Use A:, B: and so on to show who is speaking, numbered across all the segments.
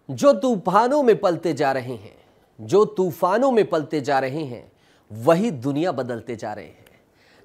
A: जो तूफानों में पलते जा रहे हैं, जो तूफानों में पलते जा रहे हैं, वही दुनिया बदलते जा रहे हैं।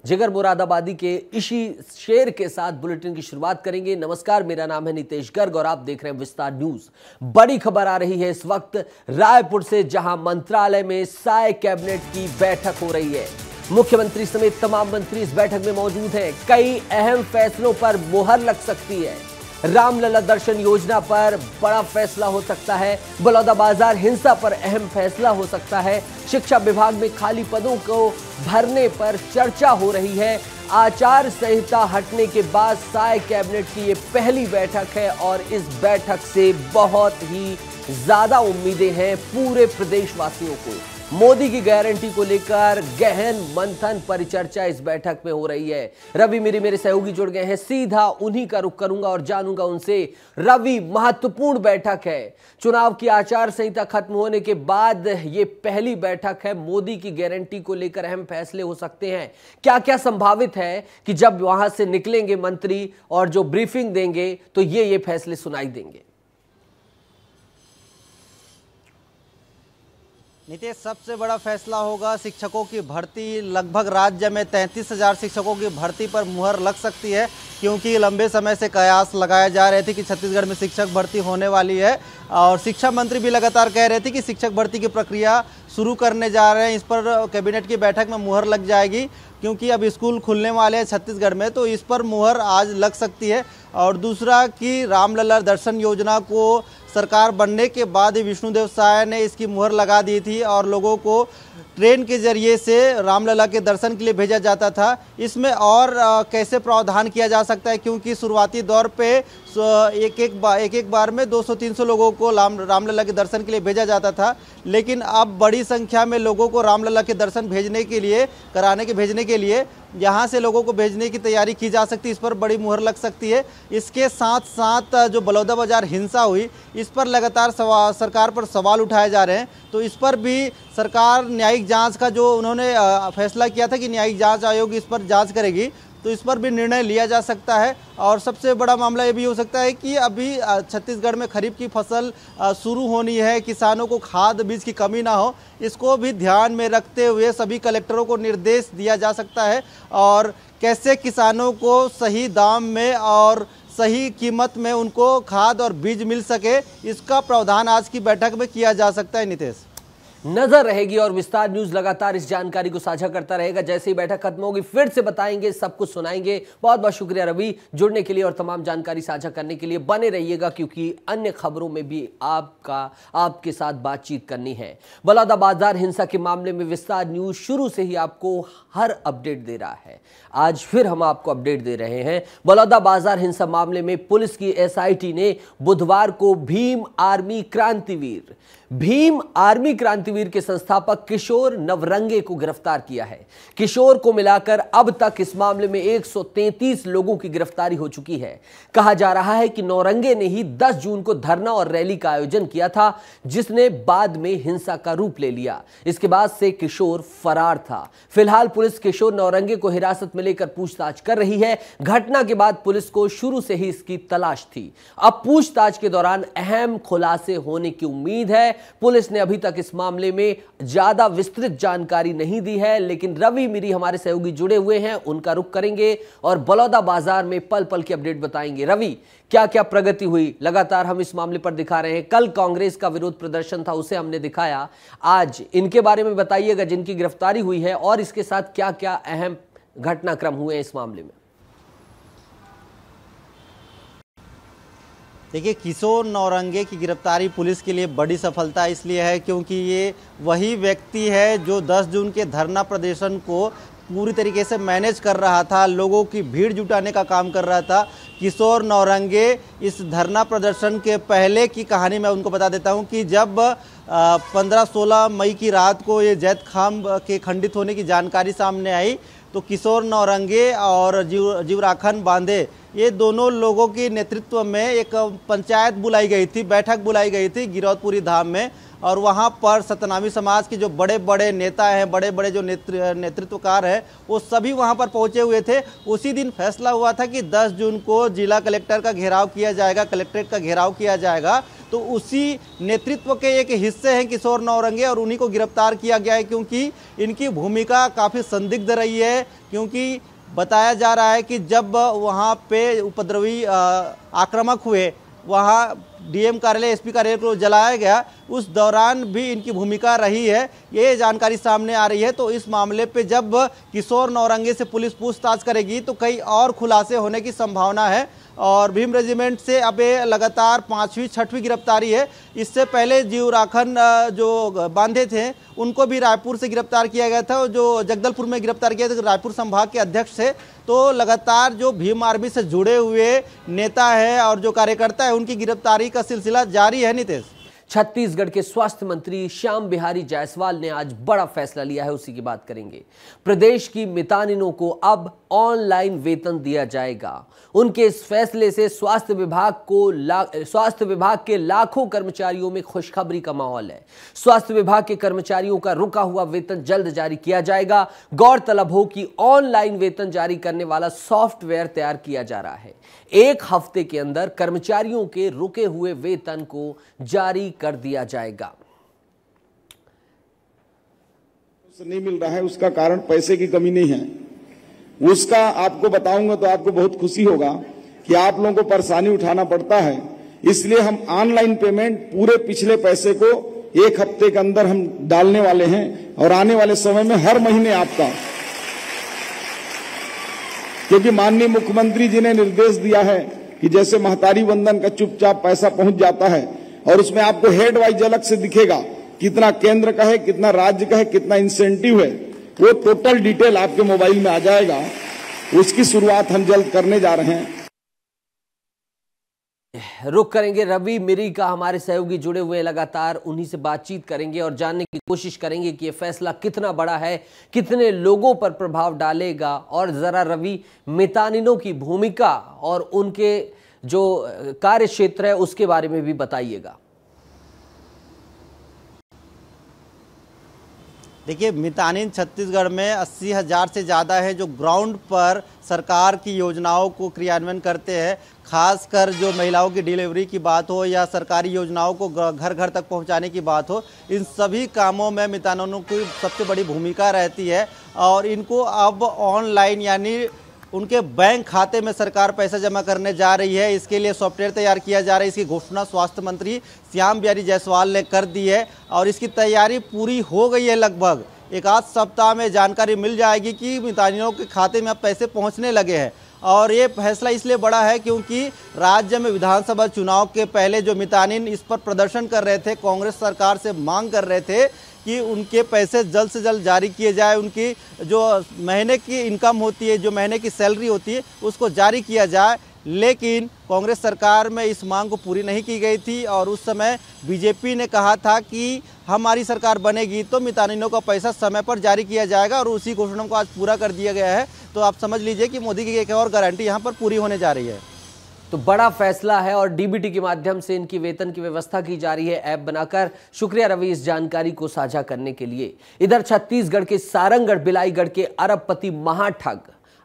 A: जिगर मुरादाबादी के इसी शेर के साथ बुलेटिन की शुरुआत करेंगे। नमस्कार, मेरा नाम है नितेश गर्ग और आप देख रहे हैं विस्तार न्यूज। बड़ी खबर आ रही है इस वक्त रायपुर से, जहां मंत्रालय में साय कैबिनेट की बैठक हो रही है। मुख्यमंत्री समेत तमाम मंत्री इस बैठक में मौजूद हैं। कई अहम फैसलों पर मुहर लग सकती है। रामलला दर्शन योजना पर बड़ा फैसला हो सकता है। बलौदाबाजार हिंसा पर अहम फैसला हो सकता है। शिक्षा विभाग में खाली पदों को भरने पर चर्चा हो रही है। आचार संहिता हटने के बाद साय कैबिनेट की ये पहली बैठक है और इस बैठक से बहुत ही ज्यादा उम्मीदें हैं पूरे प्रदेशवासियों को। मोदी की गारंटी को लेकर गहन मंथन परिचर्चा इस बैठक में हो रही है। रवि मेरे सहयोगी जुड़ गए हैं, सीधा उन्हीं का रुख करूंगा और जानूंगा उनसे। रवि, महत्वपूर्ण बैठक है। चुनाव की आचार संहिता खत्म होने के बाद ये पहली बैठक है। मोदी की गारंटी को लेकर अहम फैसले हो सकते हैं। क्या क्या संभावित है कि जब वहां से निकलेंगे मंत्री और जो ब्रीफिंग देंगे तो ये फैसले सुनाई देंगे?
B: नीतीश, सबसे बड़ा फैसला होगा शिक्षकों की भर्ती। लगभग राज्य में 33,000 शिक्षकों की भर्ती पर मुहर लग सकती है, क्योंकि लंबे समय से कयास लगाए जा रहे थे कि छत्तीसगढ़ में शिक्षक भर्ती होने वाली है और शिक्षा मंत्री भी लगातार कह रहे थे कि शिक्षक भर्ती की प्रक्रिया शुरू करने जा रहे हैं। इस पर कैबिनेट की बैठक में मुहर लग जाएगी, क्योंकि अब स्कूल खुलने वाले हैं छत्तीसगढ़ में, तो इस पर मुहर आज लग सकती है। और दूसरा कि रामलला दर्शन योजना को सरकार बनने के बाद ही विष्णुदेव साय ने इसकी मुहर लगा दी थी और लोगों को ट्रेन के जरिए से रामलला के दर्शन के लिए भेजा जाता था। इसमें और कैसे प्रावधान किया जा सकता है, क्योंकि शुरुआती दौर पे एक बार में 200-300 लोगों को रामलला के दर्शन के लिए भेजा जाता था, लेकिन अब बड़ी संख्या में लोगों को रामलला के दर्शन भेजने के लिए यहाँ से लोगों को भेजने की तैयारी की जा सकती है। इस पर बड़ी मुहर लग सकती है। इसके साथ साथ जो बलौदाबाजार हिंसा हुई, इस पर लगातार सरकार पर सवाल उठाए जा रहे हैं, तो इस पर भी सरकार न्यायिक जांच का जो उन्होंने फैसला किया था कि न्यायिक जांच आयोग इस पर जांच करेगी, तो इस पर भी निर्णय लिया जा सकता है। और सबसे बड़ा मामला ये भी हो सकता है कि अभी छत्तीसगढ़ में खरीफ की फसल शुरू होनी है, किसानों को खाद बीज की कमी ना हो, इसको भी ध्यान में रखते हुए सभी कलेक्टरों को निर्देश दिया जा सकता है और कैसे किसानों को सही दाम में और सही कीमत में उनको खाद और बीज मिल सके, इसका प्रावधान आज की बैठक में किया जा सकता है। नितेश,
A: नजर रहेगी और विस्तार न्यूज लगातार इस जानकारी को साझा करता रहेगा। जैसे ही बैठक खत्म होगी फिर से बताएंगे, सब कुछ सुनाएंगे। बहुत बहुत शुक्रिया रवि जुड़ने के लिए और तमाम जानकारी साझा करने के लिए। बने रहिएगा क्योंकि अन्य खबरों में भी आपके साथ बातचीत करनी है। बलौदाबाजार हिंसा के मामले में विस्तार न्यूज शुरू से ही आपको हर अपडेट दे रहा है। आज फिर हम आपको अपडेट दे रहे हैं। बलौदाबाजार हिंसा मामले में पुलिस की एसआईटी ने बुधवार को भीम आर्मी क्रांतिवीर के संस्थापक किशोर नवरंगे को गिरफ्तार किया है। किशोर को मिलाकर अब तक इस मामले में 133 लोगों की गिरफ्तारी हो चुकी है। कहा जा रहा है कि नौरंगे ने ही 10 जून को धरना और रैली का आयोजन किया था, जिसने बाद में हिंसा का रूप ले लिया। इसके बाद से किशोर फरार था। फिलहाल पुलिस किशोर नौरंगे को हिरासत में लेकर पूछताछ कर रही है। घटना के बाद पुलिस को शुरू से ही इसकी तलाश थी। अब पूछताछ के दौरान अहम खुलासे होने की उम्मीद है। पुलिस ने अभी तक इस मामले में ज्यादा विस्तृत जानकारी नहीं दी है, लेकिन रवि मेरी हमारे सहयोगी जुड़े हुए हैं, उनका रुख करेंगे और बलौदाबाजार में पल पल की अपडेट बताएंगे। रवि, क्या क्या प्रगति हुई? लगातार हम इस मामले पर दिखा रहे हैं। कल कांग्रेस का विरोध प्रदर्शन था, उसे हमने दिखाया। आज इनके बारे में बताइएगा जिनकी गिरफ्तारी हुई है, और इसके साथ क्या क्या अहम घटनाक्रम हुए इस मामले में।
B: देखिए, किशोर नौरंगे की गिरफ्तारी पुलिस के लिए बड़ी सफलता इसलिए है क्योंकि ये वही व्यक्ति है जो 10 जून के धरना प्रदर्शन को पूरी तरीके से मैनेज कर रहा था, लोगों की भीड़ जुटाने का काम कर रहा था। किशोर नौरंगे इस धरना प्रदर्शन के पहले की कहानी मैं उनको बता देता हूं कि जब 15-16 मई की रात को ये जैत खाम के खंडित होने की जानकारी सामने आई, तो किशोर नौरंगे और जीवराखन बांदे, ये दोनों लोगों के नेतृत्व में एक पंचायत बुलाई गई थी, बैठक बुलाई गई थी गिरौदपुरी धाम में, और वहाँ पर सतनामी समाज के जो बड़े बड़े नेता हैं, बड़े बड़े जो नेतृत्वकार हैं, वो सभी वहाँ पर पहुँचे हुए थे। उसी दिन फैसला हुआ था कि 10 जून को जिला कलेक्टर का घेराव किया जाएगा, कलेक्ट्रेट का घेराव किया जाएगा, तो उसी नेतृत्व के एक हिस्से हैं किशोर नौरंगे, और उन्हीं को गिरफ्तार किया गया है क्योंकि इनकी भूमिका काफ़ी संदिग्ध रही है। क्योंकि बताया जा रहा है कि जब वहाँ पे उपद्रवी आक्रामक हुए, वहाँ डीएम कार्यालय, एसपी कार्यालय को जलाया गया, उस दौरान भी इनकी भूमिका रही है, ये जानकारी सामने आ रही है। तो इस मामले पे जब किशोर नौरंगे से पुलिस पूछताछ करेगी तो कई और खुलासे होने की संभावना है। और भीम रेजिमेंट से अब ये लगातार 5वीं 6वीं गिरफ्तारी है। इससे पहले जीवराखन जो बांधे थे उनको भी रायपुर से गिरफ्तार किया गया था, जो जगदलपुर में गिरफ्तार किया था, रायपुर संभाग के अध्यक्ष थे। तो लगातार जो भीम आर्मी से जुड़े हुए नेता है और जो कार्यकर्ता है उनकी गिरफ्तारी का सिलसिला जारी है। नितेश,
A: छत्तीसगढ़ के स्वास्थ्य मंत्री श्याम बिहारी जायसवाल ने आज बड़ा फैसला लिया है, उसी की बात करेंगे। प्रदेश की मितानिनों को अब ऑनलाइन वेतन दिया जाएगा। उनके इस फैसले से स्वास्थ्य विभाग के लाखों कर्मचारियों में खुशखबरी का माहौल है। स्वास्थ्य विभाग के कर्मचारियों का रुका हुआ वेतन जल्द जारी किया जाएगा। गौरतलब हो कि ऑनलाइन वेतन जारी करने वाला सॉफ्टवेयर तैयार किया जा रहा है। 1 हफ्ते के अंदर कर्मचारियों के रुके हुए वेतन को जारी कर दिया जाएगा।
C: नहीं मिल रहा है, उसका कारण पैसे की कमी नहीं है, उसका आपको बताऊंगा तो आपको बहुत खुशी होगा कि आप लोगों को परेशानी उठाना पड़ता है। इसलिए हम ऑनलाइन पेमेंट पूरे पिछले पैसे को 1 हफ्ते के अंदर हम डालने वाले हैं और आने वाले समय में हर महीने आपका, क्योंकि माननीय मुख्यमंत्री जी ने निर्देश दिया है कि जैसे महतारी वंदन का चुपचाप पैसा पहुंच जाता है और उसमें आपको हेड वाइज अलग से दिखेगा कितना केंद्र का है, कितना राज्य का है, कितना इंसेंटिव है, वो टोटल डिटेल आपके मोबाइल में आ जाएगा। उसकी शुरुआत हम जल्द करने जा रहे हैं।
A: रुक करेंगे रवि मिरी का, हमारे सहयोगी जुड़े हुए हैं लगातार, उन्हीं से बातचीत करेंगे और जानने की कोशिश करेंगे कि ये फैसला कितना बड़ा है, कितने लोगों पर प्रभाव डालेगा। और जरा रवि, मितानिनों की भूमिका और उनके जो कार्य क्षेत्र है उसके बारे में भी बताइएगा।
B: देखिए, मितानिन छत्तीसगढ़ में 80,000 से ज़्यादा है जो ग्राउंड पर सरकार की योजनाओं को क्रियान्वयन करते हैं। खासकर जो महिलाओं की डिलीवरी की बात हो या सरकारी योजनाओं को घर घर तक पहुंचाने की बात हो, इन सभी कामों में मितानिनों की सबसे बड़ी भूमिका रहती है। और इनको अब ऑनलाइन यानी उनके बैंक खाते में सरकार पैसा जमा करने जा रही है। इसके लिए सॉफ्टवेयर तैयार किया जा रहा है। इसकी घोषणा स्वास्थ्य मंत्री श्याम बिहारी जायसवाल ने कर दी है और इसकी तैयारी पूरी हो गई है। लगभग 1 सप्ताह में जानकारी मिल जाएगी कि मितानिनों के खाते में अब पैसे पहुंचने लगे हैं। और ये फैसला इसलिए बड़ा है क्योंकि राज्य में विधानसभा चुनाव के पहले जो मितानिन इस पर प्रदर्शन कर रहे थे, कांग्रेस सरकार से मांग कर रहे थे कि उनके पैसे जल्द से जल्द जारी किए जाए, उनकी जो महीने की इनकम होती है, जो महीने की सैलरी होती है, उसको जारी किया जाए। लेकिन कांग्रेस सरकार में इस मांग को पूरी नहीं की गई थी और उस समय बीजेपी ने कहा था कि हमारी सरकार बनेगी तो मितानिनों का पैसा समय पर जारी किया जाएगा और उसी घोषणा को आज पूरा कर दिया गया है। तो आप समझ लीजिए कि मोदी की एक और गारंटी यहाँ पर पूरी होने जा रही है।
A: तो बड़ा फैसला है और डीबीटी के माध्यम से इनकी वेतन की व्यवस्था की जा रही है ऐप बनाकर। शुक्रिया रवि इस जानकारी को साझा करने के लिए। इधर छत्तीसगढ़ के सारंगढ़ बिलाईगढ़ के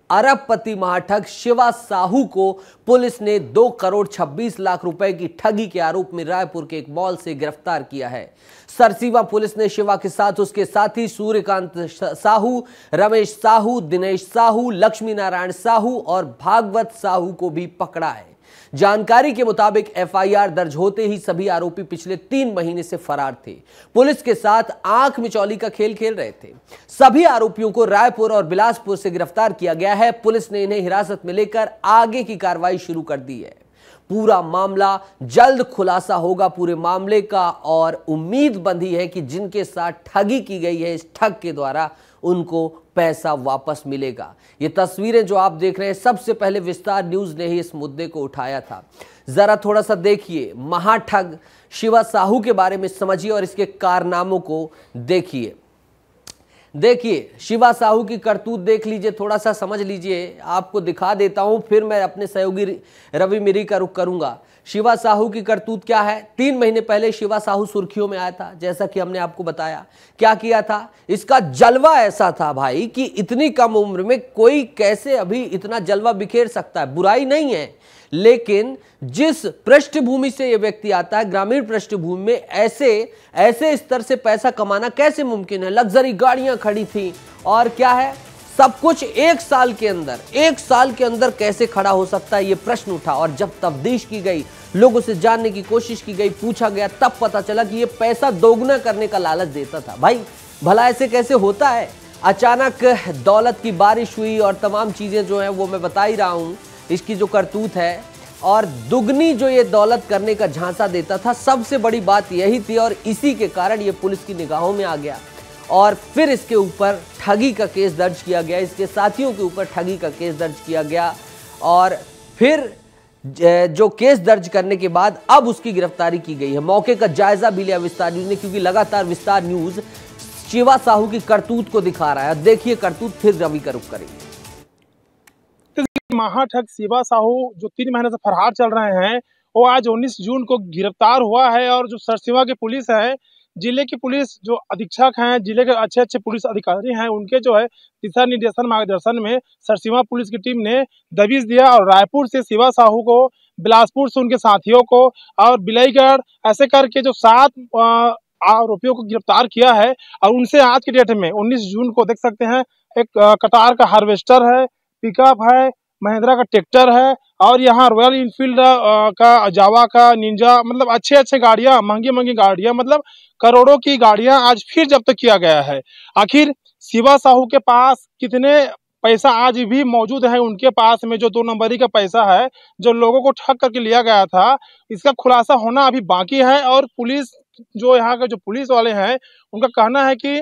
A: अरबपति महाठग शिवा साहू को पुलिस ने 2 करोड़ 26 लाख रुपए की ठगी के आरोप में रायपुर के एक मॉल से गिरफ्तार किया है। सरसीवा पुलिस ने शिवा के साथ उसके साथी सूर्यकांत साहू, रमेश साहू, दिनेश साहू, लक्ष्मी नारायण साहू और भागवत साहू को भी पकड़ा है। जानकारी के मुताबिक एफआईआर दर्ज होते ही सभी आरोपी पिछले 3 महीने से फरार थे। पुलिस के साथ आंख मिचौली का खेल खेल रहे थे। सभी आरोपियों को रायपुर और बिलासपुर से गिरफ्तार किया गया है। पुलिस ने इन्हें हिरासत में लेकर आगे की कार्रवाई शुरू कर दी है। पूरा मामला जल्द खुलासा होगा पूरे मामले का और उम्मीद बंधी है कि जिनके साथ ठगी की गई है, इस ठग के द्वारा उनको पैसा वापस मिलेगा। ये तस्वीरें जो आप देख रहे हैं, सबसे पहले विस्तार न्यूज ने ही इस मुद्दे को उठाया था। जरा थोड़ा सा देखिए, महाठग शिवा साहू के बारे में समझिए और इसके कारनामों को देखिए। शिवा साहू की करतूत देख लीजिए, थोड़ा सा समझ लीजिए। आपको दिखा देता हूं, फिर मैं अपने सहयोगी रवि मिरी का रुख करूंगा। शिवा साहू की करतूत क्या है? 3 महीने पहले शिवा साहू सुर्खियों में आया था, जैसा कि हमने आपको बताया। क्या किया था? इसका जलवा ऐसा था भाई कि इतनी कम उम्र में कोई कैसे अभी इतना जलवा बिखेर सकता है। बुराई नहीं है, लेकिन जिस पृष्ठभूमि से यह व्यक्ति आता है, ग्रामीण पृष्ठभूमि में, ऐसे स्तर से पैसा कमाना कैसे मुमकिन है? लग्जरी गाड़ियां खड़ी थी और क्या है, सब कुछ एक साल के अंदर कैसे खड़ा हो सकता है, यह प्रश्न उठा। और जब तफ्तीश की गई, लोगों से जानने की कोशिश की गई, पूछा गया, तब पता चला कि यह पैसा दोगुना करने का लालच देता था। भाई भला ऐसे कैसे होता है? अचानक दौलत की बारिश हुई और तमाम चीजें जो है वो मैं बता ही रहा हूं, इसकी जो करतूत है, और दुगनी जो ये दौलत करने का झांसा देता था। सबसे बड़ी बात यही थी और इसी के कारण ये पुलिस की निगाहों में आ गया और फिर इसके ऊपर ठगी का केस दर्ज किया गया, इसके साथियों के ऊपर ठगी का केस दर्ज किया गया। और फिर जो केस दर्ज करने के बाद अब उसकी गिरफ्तारी की गई है। मौके का जायजा भी लिया विस्तार न्यूज ने, क्योंकि लगातार विस्तार न्यूज शिवा साहू की करतूत को दिखा रहा है। देखिए करतूत, फिर रवि का रुख करेंगे।
D: महाठग शिवा साहू जो 3 महीने से फरार चल रहे हैं, वो आज 19 जून को गिरफ्तार हुआ है। और जो सरसीवा की पुलिस है, जिले की पुलिस, जो अधीक्षक हैं, जिले के अच्छे पुलिस अधिकारी हैं, उनके जो है दिशा निर्देशन मार्गदर्शन में सरसीवा पुलिस की टीम ने दबिश दिया और रायपुर से शिवा साहू को, बिलासपुर से उनके साथियों को और बिलाईगढ़ ऐसे करके जो 7 आरोपियों को गिरफ्तार किया है। और उनसे आज की डेट में 19 जून को देख सकते हैं, एक कतार का हार्वेस्टर है, पिकअप है, महिंद्रा का ट्रैक्टर है और यहाँ रॉयल इनफील्ड का, जावा का, निंजा, मतलब अच्छे गाड़ियां, महंगी गाड़ियां, मतलब करोड़ों की गाड़ियां आज फिर जब्त किया गया है। आखिर शिवा साहू के पास कितने पैसा आज भी मौजूद है उनके पास में, जो 2 नंबरी का पैसा है जो लोगों को ठग करके लिया गया था, इसका खुलासा होना अभी बाकी है। और पुलिस, जो यहाँ के जो पुलिस वाले हैं, उनका कहना है कि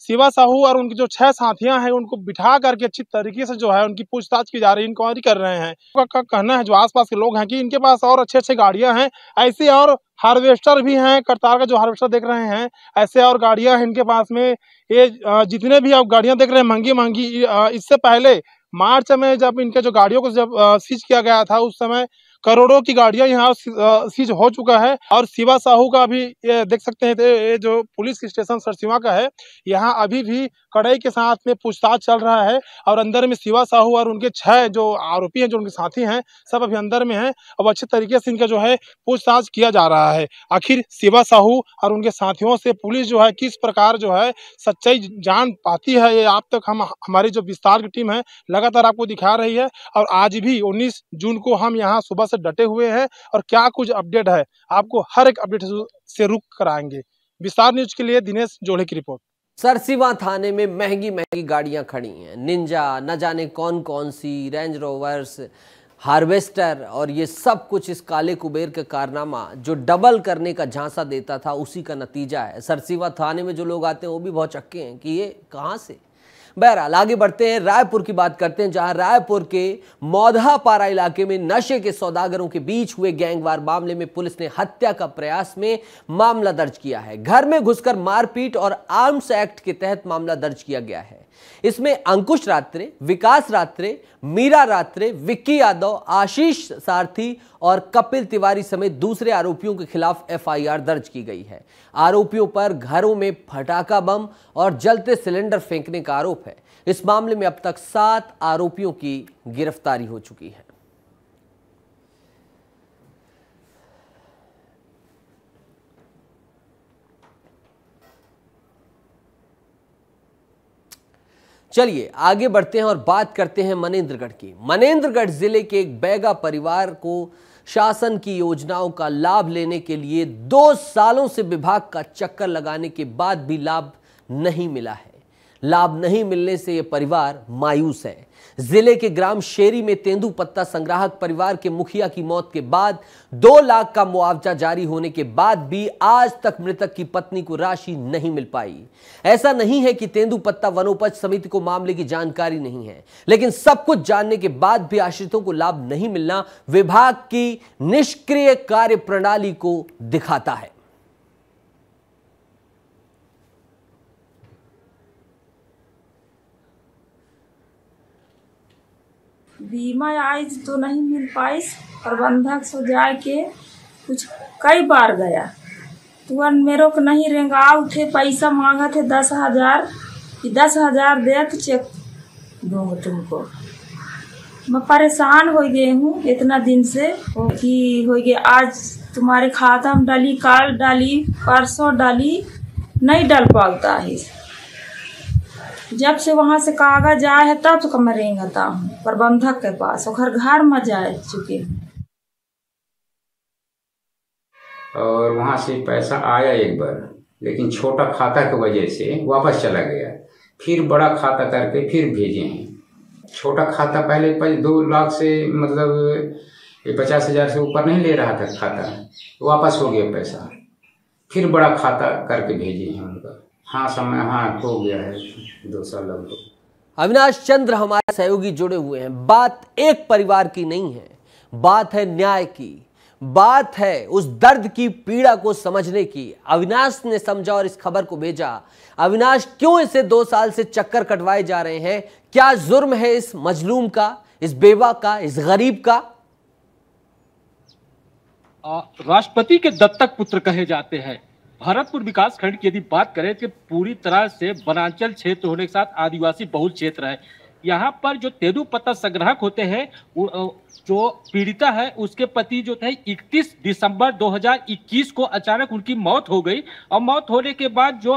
D: शिवा साहू और उनकी जो 6 साथियां हैं, उनको बिठा करके अच्छी तरीके से जो है उनकी पूछताछ की जा रही है, इंक्वायरी कर रहे हैं। उनका कहना है, जो आसपास के लोग हैं, कि इनके पास और अच्छे गाड़ियां हैं, ऐसे और हार्वेस्टर भी हैं। करतार का जो हार्वेस्टर देख रहे हैं, ऐसे और गाड़ियां हैं इनके पास में। ये जितने भी आप गाड़ियां देख रहे हैं महंगी, इससे पहले मार्च में जब इनके जो गाड़ियों को जब सीज किया गया था, उस समय करोड़ों की गाड़ियां यहाँ सीज हो चुका है। और शिवा साहू का भी ये देख सकते हैं, ये जो पुलिस स्टेशन सरसीवा का है, यहाँ अभी भी कड़ाई के साथ में पूछताछ चल रहा है। और अंदर में शिवा साहू और उनके 6 जो आरोपी हैं, जो उनके साथी हैं, सब अभी अंदर में हैं। अब अच्छे तरीके से इनका जो है पूछताछ किया जा रहा है। आखिर शिवा साहू और उनके साथियों से पुलिस जो है किस प्रकार जो है सच्चाई जान पाती है, ये आप तक हमारी जो विस्तार की टीम है लगातार आपको दिखा रही है। और आज भी 19 जून को हम यहाँ सुबह से डटे हुए हैं और क्या कुछ अपडेट है, आपको हर एक अपडेट से रुक कराएंगे। विस्तार न्यूज के लिए दिनेश जोड़े की रिपोर्ट।
A: सरसीवा थाने में महंगी गाड़ियां खड़ी हैं, निंजा, न जाने कौन सी, रेंज रोवर्स, हार्वेस्टर, और ये सब कुछ इस काले कुबेर का कारनामा जो डबल करने का झांसा देता था, उसी का नतीजा है। सरसीवा थाने में जो लोग आते हैं वो भी बहुत चक्के हैं कि ये कहां से। बहरहाल आगे बढ़ते हैं, रायपुर की बात करते हैं, जहां रायपुर के मौधापारा इलाके में नशे के सौदागरों के बीच हुए गैंगवार मामले में पुलिस ने हत्या का प्रयास में मामला दर्ज किया है। घर में घुसकर मारपीट और आर्म्स एक्ट के तहत मामला दर्ज किया गया है। इसमें अंकुश रात्रे, विकास रात्रे, मीरा रात्रे, विक्की यादव, आशीष सारथी और कपिल तिवारी समेत दूसरे आरोपियों के खिलाफ एफआईआर दर्ज की गई है। आरोपियों पर घरों में फटाका बम और जलते सिलेंडर फेंकने का आरोप है। इस मामले में अब तक 7 आरोपियों की गिरफ्तारी हो चुकी है। चलिए आगे बढ़ते हैं और बात करते हैं मनेंद्रगढ़ की। मनेंद्रगढ़ जिले के एक बैगा परिवार को शासन की योजनाओं का लाभ लेने के लिए 2 सालों से विभाग का चक्कर लगाने के बाद भी लाभ नहीं मिला है। लाभ नहीं मिलने से यह परिवार मायूस है। जिले के ग्राम शेरी में तेंदुपत्ता संग्राहक परिवार के मुखिया की मौत के बाद 2 लाख का मुआवजा जारी होने के बाद भी आज तक मृतक की पत्नी को राशि नहीं मिल पाई। ऐसा नहीं है कि तेंदुपत्ता वनोपज समिति को मामले की जानकारी नहीं है, लेकिन सब कुछ जानने के बाद भी आश्रितों को लाभ नहीं मिलना विभाग की निष्क्रिय कार्य प्रणाली को दिखाता है।
E: बीमा आज तो नहीं मिल पाई। प्रबंधक से जाके कुछ कई बार गया, तुरंत मेरे को नहीं रेंगा उठे, पैसा मांगा थे 10,000 कि 10,000 दे तो चेक दूंगा तुमको। मैं परेशान हो गई हूँ इतना दिन से कि हो गया, आज तुम्हारे खाता में डाली, कल डाली, परसों डाली, नहीं डाल पाता है। जब से वहाँ से कागज आया है तब तो मैं रेंगता हूँ प्रबंधक के पास, और घर में जा चुके हैं।
F: और वहाँ से पैसा आया एक बार, लेकिन छोटा खाता की वजह से वापस चला गया। फिर बड़ा खाता करके फिर भेजे हैं। छोटा खाता पहले 2 लाख से मतलब 50,000 से ऊपर नहीं ले रहा था खाता, वापस हो गया पैसा। फिर बड़ा खाता करके भेजे हैं उनका। हाँ, समय हो गया है 2 साल लगभग।
A: अविनाश चंद्र हमारे सहयोगी जुड़े हुए हैं। बात एक परिवार की नहीं है, बात है न्याय की, बात है उस दर्द की, पीड़ा को समझने की। अविनाश ने समझा और इस खबर को भेजा। अविनाश, क्यों इसे 2 साल से चक्कर कटवाए जा रहे हैं? क्या जुर्म है इस मजलूम का, इस बेवा का, इस गरीब का?
G: राष्ट्रपति के दत्तक पुत्र कहे जाते हैं। भरतपुर विकास खंड की यदि बात करें तो पूरी तरह से वनांचल क्षेत्र होने के साथ आदिवासी बहुल क्षेत्र है। यहाँ पर जो तेंदूपत्ता संग्राहक होते हैं, जो पीड़िता है उसके पति जो थे 31 दिसंबर 2021 को अचानक उनकी मौत हो गई। और मौत होने के बाद जो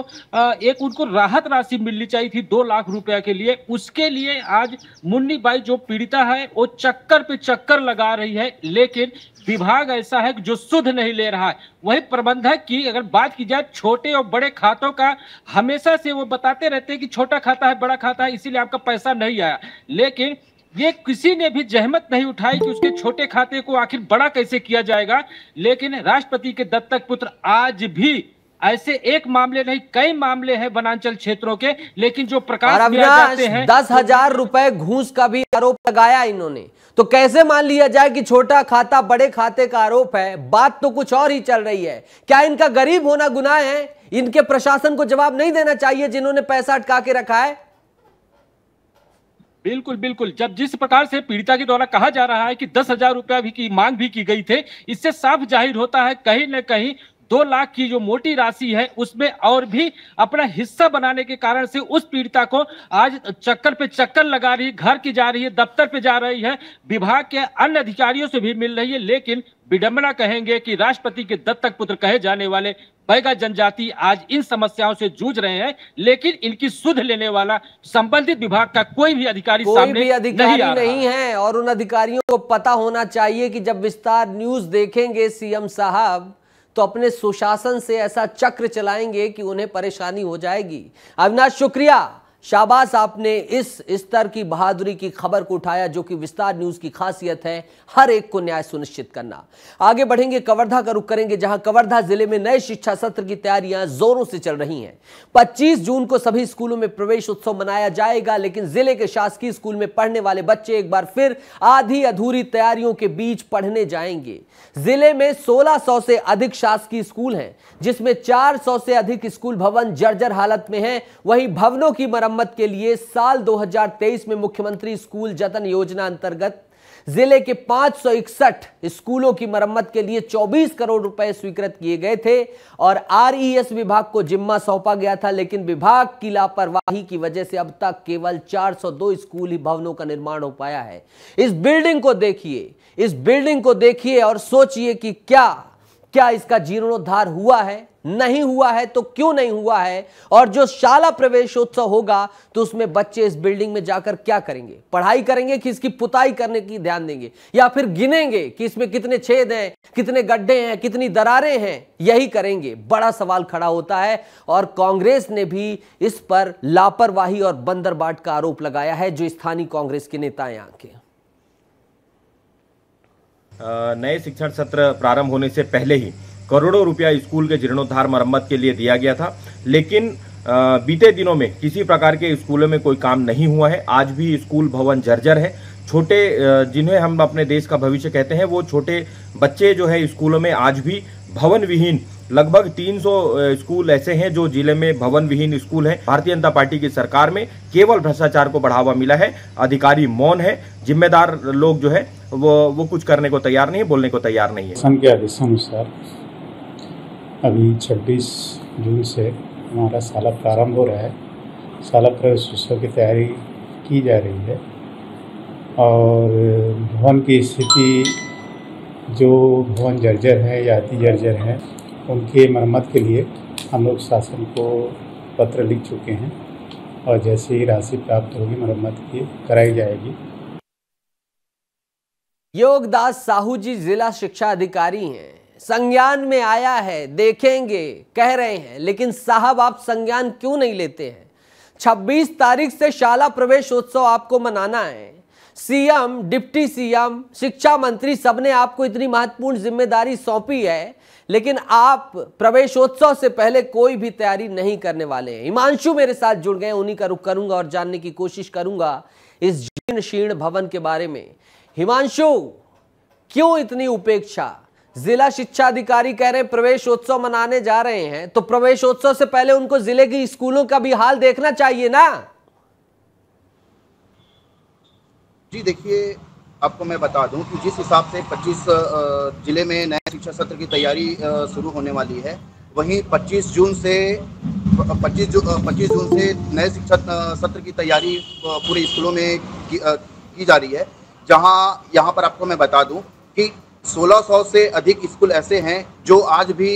G: एक उनको राहत राशि मिलनी चाहिए थी 2 लाख रुपए के लिए, उसके लिए आज मुन्नी बाई जो पीड़िता है वो चक्कर पे चक्कर लगा रही है। लेकिन विभाग ऐसा है जो सुध नहीं ले रहा है। वही प्रबंधक की अगर बात की जाए, छोटे और बड़े खातों का हमेशा से वो बताते रहते हैं कि छोटा खाता है, बड़ा खाता है, इसीलिए आपका पैसा नहीं आया। लेकिन ये किसी ने भी जहमत नहीं उठाई कि उसके छोटे खाते को आखिर बड़ा कैसे किया जाएगा। लेकिन राष्ट्रपति के दत्तक पुत्र आज भी ऐसे एक मामले नहीं, कई मामले हैं वनांचल क्षेत्रों के, लेकिन जो प्रकाश दिया जाते हैं।
A: 10,000 रुपए घूस का भी आरोप लगाया इन्होंने, तो कैसे मान लिया जाए कि छोटा खाता बड़े खाते का आरोप है? बात तो कुछ और ही चल रही है। क्या इनका गरीब होना गुनाह है? इनके प्रशासन को जवाब नहीं देना चाहिए जिन्होंने पैसा अटका के रखा है?
G: बिल्कुल बिल्कुल। जब जिस प्रकार से पीड़िता के द्वारा कहा जा रहा है कि 10,000 रुपया भी की मांग भी की गई थे, इससे साफ जाहिर होता है कहीं न कहीं 2 लाख की जो मोटी राशि है उसमें और भी अपना हिस्सा बनाने के कारण से उस पीड़िता को आज चक्कर पे चक्कर लगा रही है, घर की जा रही है, दफ्तर पे जा रही है, विभाग के अन्य अधिकारियों से भी मिल रही है। लेकिन विडंबना कहेंगे कि राष्ट्रपति के दत्तक पुत्र कहे जाने वाले बैगा जनजाति आज इन समस्याओं से जूझ रहे हैं, लेकिन इनकी सुध लेने वाला संबंधित विभाग का कोई भी अधिकारी
A: नहीं है। और उन अधिकारियों को पता होना चाहिए कि जब विस्तार न्यूज देखेंगे सीएम साहब तो अपने सुशासन से ऐसा चक्र चलाएंगे कि उन्हें परेशानी हो जाएगी। अविनाश, शुक्रिया, शाबाश, आपने इस स्तर की बहादुरी की खबर को उठाया जो कि विस्तार न्यूज की खासियत है, हर एक को न्याय सुनिश्चित करना। आगे बढ़ेंगे, कवर्धा का रुख करेंगे, जहां कवर्धा जिले में नए शिक्षा सत्र की तैयारियां जोरों से चल रही हैं। 25 जून को सभी स्कूलों में प्रवेश उत्सव मनाया जाएगा, लेकिन जिले के शासकीय स्कूल में पढ़ने वाले बच्चे एक बार फिर आधी अधूरी तैयारियों के बीच पढ़ने जाएंगे। जिले में 1600 से अधिक शासकीय स्कूल हैं, जिसमें 400 से अधिक स्कूल भवन जर्जर हालत में हैं। वहीं भवनों की मरम्मत के लिए साल 2023 में मुख्यमंत्री स्कूल जतन योजना अंतर्गत जिले के 561 स्कूलों की मरम्मत के लिए 24 करोड़ रुपए स्वीकृत किए गए थे और आरईएस विभाग को जिम्मा सौंपा गया था। लेकिन विभाग की लापरवाही की वजह से अब तक केवल 402 स्कूली भवनों का निर्माण हो पाया है। इस बिल्डिंग को देखिए और सोचिए कि क्या इसका जीर्णोद्धार हुआ है? नहीं हुआ है तो क्यों नहीं हुआ है? और जो शाला प्रवेशोत्सव होगा तो उसमें बच्चे इस बिल्डिंग में जाकर क्या करेंगे? पढ़ाई करेंगे कि इसकी पुताई करने की ध्यान देंगे, या फिर गिनेंगे कि इसमें कितने छेद हैं, कितने गड्ढे हैं, कितनी दरारें हैं? यही करेंगे। बड़ा सवाल खड़ा होता है और कांग्रेस ने भी इस पर लापरवाही और बंदरबाट का आरोप लगाया है, जो स्थानीय कांग्रेस के नेता हैं। यहाँ के
H: नए शिक्षण सत्र प्रारंभ होने से पहले ही करोड़ों रुपया स्कूल के जीर्णोद्धार मरम्मत के लिए दिया गया था, लेकिन बीते दिनों में किसी प्रकार के स्कूलों में कोई काम नहीं हुआ है। आज भी स्कूल भवन जर्जर है। छोटे जिन्हें हम अपने देश का भविष्य कहते हैं, वो छोटे बच्चे जो है स्कूलों में आज भी भवन विहीन लगभग 300 स्कूल ऐसे हैं जो जिले में भवन विहीन स्कूल हैं। भारतीय जनता पार्टी की सरकार में केवल भ्रष्टाचार को बढ़ावा मिला है, अधिकारी मौन है, जिम्मेदार लोग जो है वो कुछ करने को तैयार नहीं है, बोलने को तैयार नहीं है।
I: संघ के आदेशानुसार अभी 26 जून से हमारा साल प्रारंभ हो रहा है। साल प्रवेश उत्सव की तैयारी की जा रही है और भवन की स्थिति, जो भवन जर्जर है या अति जर्जर है, उनके मरम्मत के लिए हम लोग शासन को पत्र लिख चुके हैं और जैसे ही राशि प्राप्त होगी मरम्मत की कराई जाएगी।
A: योगदास साहू जी जिला शिक्षा अधिकारी हैं। संज्ञान में आया है, देखेंगे कह रहे हैं, लेकिन साहब आप संज्ञान क्यों नहीं लेते हैं? 26 तारीख से शाला प्रवेशोत्सव आपको मनाना है। सीएम, डिप्टी सीएम, शिक्षा मंत्री सबने आपको इतनी महत्वपूर्ण जिम्मेदारी सौंपी है, लेकिन आप प्रवेशोत्सव से पहले कोई भी तैयारी नहीं करने वाले हैं। हिमांशु मेरे साथ जुड़ गए, उन्हीं का रुख करूंगा और जानने की कोशिश करूंगा इस जीर्ण शीर्ण भवन के बारे में। हिमांशु, क्यों इतनी उपेक्षा? जिला शिक्षा अधिकारी कह रहे हैं प्रवेशोत्सव मनाने जा रहे हैं, तो प्रवेशोत्सव से पहले उनको जिले के स्कूलों का भी हाल देखना चाहिए ना।
J: जी देखिए, आपको मैं बता दूं कि जिस हिसाब से 25 जिले में नए शिक्षा सत्र की तैयारी शुरू होने वाली है, वहीं 25 जून से नए शिक्षा सत्र की तैयारी पूरे स्कूलों में की जा रही है। जहां यहां पर आपको मैं बता दूं कि 1600 से अधिक स्कूल ऐसे हैं जो आज भी।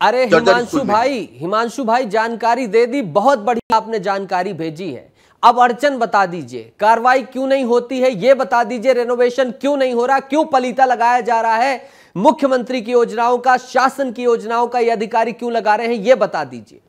A: अरे हिमांशु भाई जानकारी दे दी, बहुत बढ़िया आपने जानकारी भेजी है। अब अड़चन बता दीजिए, कार्रवाई क्यों नहीं होती है ये बता दीजिए, रेनोवेशन क्यों नहीं हो रहा, क्यों पलीता लगाया जा रहा है मुख्यमंत्री की योजनाओं का, शासन की योजनाओं का, ये अधिकारी क्यों लगा रहे हैं ये बता दीजिए।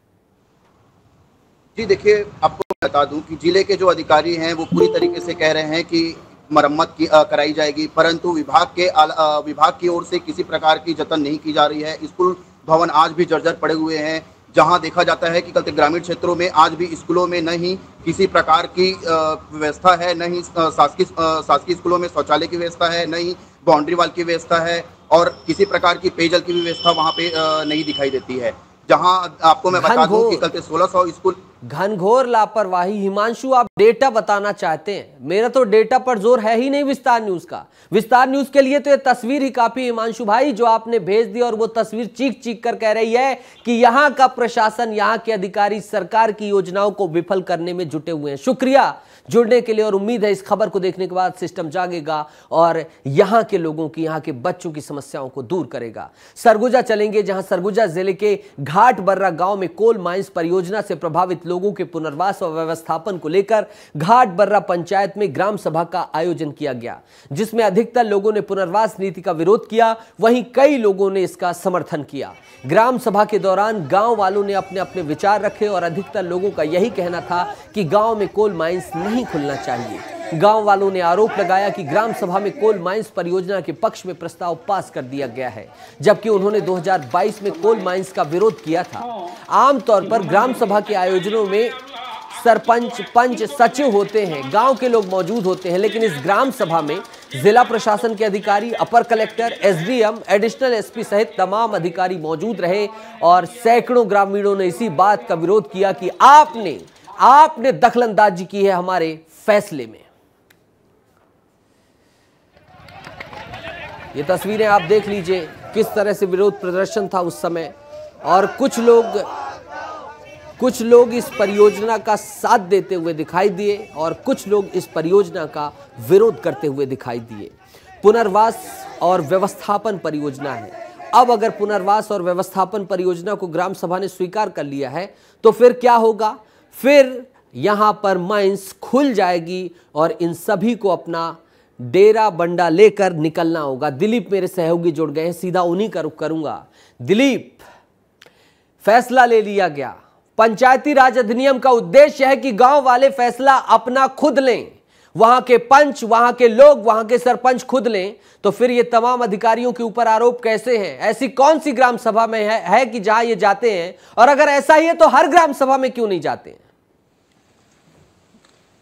J: जी देखिए, आपको बता दूं कि जिले के जो अधिकारी हैं वो पूरी तरीके से कह रहे हैं कि मरम्मत कराई जाएगी, परंतु विभाग की ओर से किसी प्रकार की जतन नहीं की जा रही है। स्कूल भवन आज भी जर्जर पड़े हुए हैं, जहां देखा जाता है कि कल ग्रामीण क्षेत्रों में आज भी स्कूलों में न ही किसी प्रकार की व्यवस्था है, न ही शासकीय स्कूलों में शौचालय की व्यवस्था है, न ही बाउंड्री वाल की व्यवस्था है और किसी प्रकार की पेयजल की व्यवस्था वहां पे नहीं दिखाई देती है। जहां आपको मैं बता दूं कि कल 1600 स्कूल।
A: घनघोर लापरवाही। हिमांशु, आप डेटा बताना चाहते हैं, मेरा तो डेटा पर जोर है ही नहीं विस्तार न्यूज का। विस्तार न्यूज के लिए तो ये तस्वीर ही काफी, हिमांशु भाई, जो आपने भेज दी, और वो तस्वीर चीख चीख कर कह रही है कि यहाँ का प्रशासन, यहाँ के अधिकारी सरकार की योजनाओं को विफल करने में जुटे हुए हैं। शुक्रिया जुड़ने के लिए, और उम्मीद है इस खबर को देखने के बाद सिस्टम जागेगा और यहाँ के लोगों की, यहाँ के बच्चों की समस्याओं को दूर करेगा। सरगुजा चलेंगे, जहां सरगुजा जिले के घाट बर्रा गांव में कोल माइंस परियोजना से प्रभावित लोगों के पुनर्वास और व्यवस्थापन को लेकर घाट बर्रा पंचायत में ग्राम सभा का आयोजन किया गया, जिसमें अधिकतर लोगों ने पुनर्वास नीति का विरोध किया, वहीं कई लोगों ने इसका समर्थन किया। ग्राम सभा के दौरान गांव वालों ने अपने अपने विचार रखे और अधिकतर लोगों का यही कहना था कि गांव में कोल माइंस नहीं खुलना चाहिए। गांव वालों ने आरोप लगाया कि ग्राम सभा में कोल माइंस परियोजना के पक्ष में प्रस्ताव पास कर दिया गया है, जबकि उन्होंने 2022 में कोल माइंस का विरोध किया था। आमतौर पर ग्राम सभा के आयोजनों में सरपंच, पंच, सचिव होते हैं, गांव के लोग मौजूद होते हैं, लेकिन इस ग्राम सभा में जिला प्रशासन के अधिकारी, अपर कलेक्टर, एसडीएम, एडिशनल एसपी सहित तमाम अधिकारी मौजूद रहे और सैकड़ों ग्रामीणों ने इसी बात का विरोध किया कि आपने दखलंदाजी की है हमारे फैसले में। ये तस्वीरें आप देख लीजिए, किस तरह से विरोध प्रदर्शन था उस समय, और कुछ लोग इस परियोजना का साथ देते हुए दिखाई दिए और कुछ लोग इस परियोजना का विरोध करते हुए दिखाई दिए। पुनर्वास और व्यवस्थापन परियोजना है। अब अगर पुनर्वास और व्यवस्थापन परियोजना को ग्राम सभा ने स्वीकार कर लिया है तो फिर क्या होगा? फिर यहां पर माइंस खुल जाएगी और इन सभी को अपना डेरा बंडा लेकर निकलना होगा। दिलीप मेरे सहयोगी जुड़ गए हैं, सीधा उन्हीं का रुख करूंगा। दिलीप, फैसला ले लिया गया। पंचायती राज अधिनियम का उद्देश्य है कि गांव वाले फैसला अपना खुद लें, वहां के पंच, वहां के लोग, वहां के सरपंच खुद लें, तो फिर ये तमाम अधिकारियों के ऊपर आरोप कैसे हैं? ऐसी कौन सी ग्राम सभा में है कि जहां ये जाते हैं? और अगर ऐसा ही है तो हर ग्राम सभा में क्यों नहीं जाते हैं?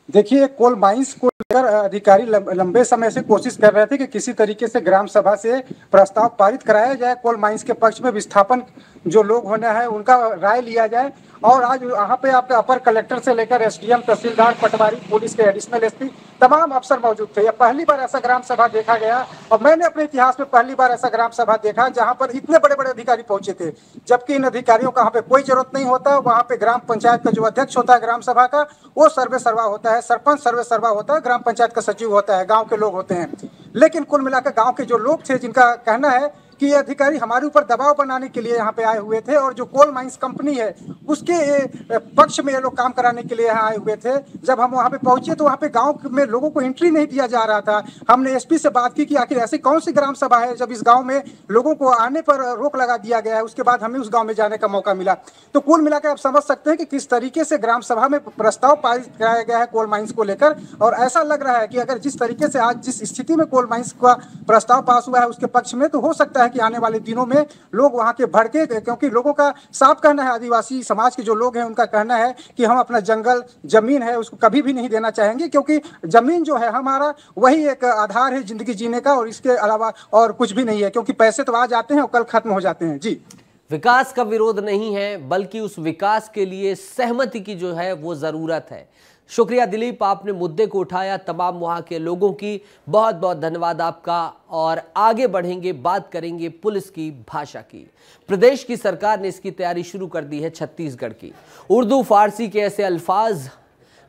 K: देखिए, कोल माइंस को
I: अधिकारी लंबे समय से कोशिश कर रहे थे कि किसी तरीके से ग्राम सभा से प्रस्ताव पारित कराया जाए, कोल माइंस के पक्ष में विस्थापन जो लोग होना है उनका राय लिया जाए। और आज यहाँ पे आपके अपर कलेक्टर से लेकर एसडीएम, तहसीलदार, पटवारी, पुलिस के एडिशनल एसपी तमाम अफसर मौजूद थे। यह पहली बार ऐसा ग्राम सभा देखा गया और मैंने अपने इतिहास में पहली बार ऐसा ग्राम सभा देखा जहाँ पर इतने बड़े बड़े अधिकारी पहुंचे थे, जबकि इन अधिकारियों का यहाँ पे कोई जरूरत नहीं होता। वहाँ पे ग्राम पंचायत का जो अध्यक्ष होता है ग्राम सभा का, वो सर्वे सर्वा होता है, सरपंच सर्वे सर्वा होता है, ग्राम पंचायत का सचिव होता है, गाँव के लोग होते हैं। लेकिन कुल मिलाकर गाँव के जो लोग थे जिनका कहना है कि ये अधिकारी हमारे ऊपर दबाव बनाने के लिए यहाँ पे आए हुए थे और जो कोल माइंस कंपनी है उसके पक्ष में ये लोग काम कराने के लिए यहाँ आए हुए थे। जब हम वहाँ पे पहुंचे तो वहाँ पे गांव में लोगों को एंट्री नहीं दिया जा रहा था। हमने एसपी से बात की कि आखिर ऐसी कौन सी ग्राम सभा है जब इस गाँव में लोगों को आने पर रोक लगा दिया गया है। उसके बाद हमें उस गाँव में जाने का मौका मिला। तो कुल मिलाकर आप समझ सकते हैं कि किस तरीके से ग्राम सभा में प्रस्ताव पारित कराया गया है कोल माइंस को लेकर। और ऐसा लग रहा है कि अगर जिस तरीके से आज जिस स्थिति में कोल माइंस का प्रस्ताव पास हुआ है उसके पक्ष में, तो हो सकता है कि आने वाले दिनों में लोग वहां के भड़के, क्योंकि लोगों का साफ कहना है, आदिवासी समाज के जो लोग हैं उनका कहना है कि हम अपना जंगल जमीन है उसको कभी भी नहीं देना चाहेंगे, क्योंकि जमीन जो है हमारा वही एक आधार है जिंदगी जीने का और इसके अलावा और कुछ भी नहीं है, क्योंकि पैसे तो आज आते हैं और कल खत्म हो जाते हैं। जी,
A: विकास का विरोध नहीं है, बल्कि उस विकास के लिए सहमति की जो है वो जरूरत है। शुक्रिया दिलीप, आपने मुद्दे को उठाया। तमाम वहां के लोगों की बहुत बहुत धन्यवाद आपका। और आगे बढ़ेंगे, बात करेंगे पुलिस की भाषा की। प्रदेश की सरकार ने इसकी तैयारी शुरू कर दी है छत्तीसगढ़ की। उर्दू फारसी के ऐसे अल्फाज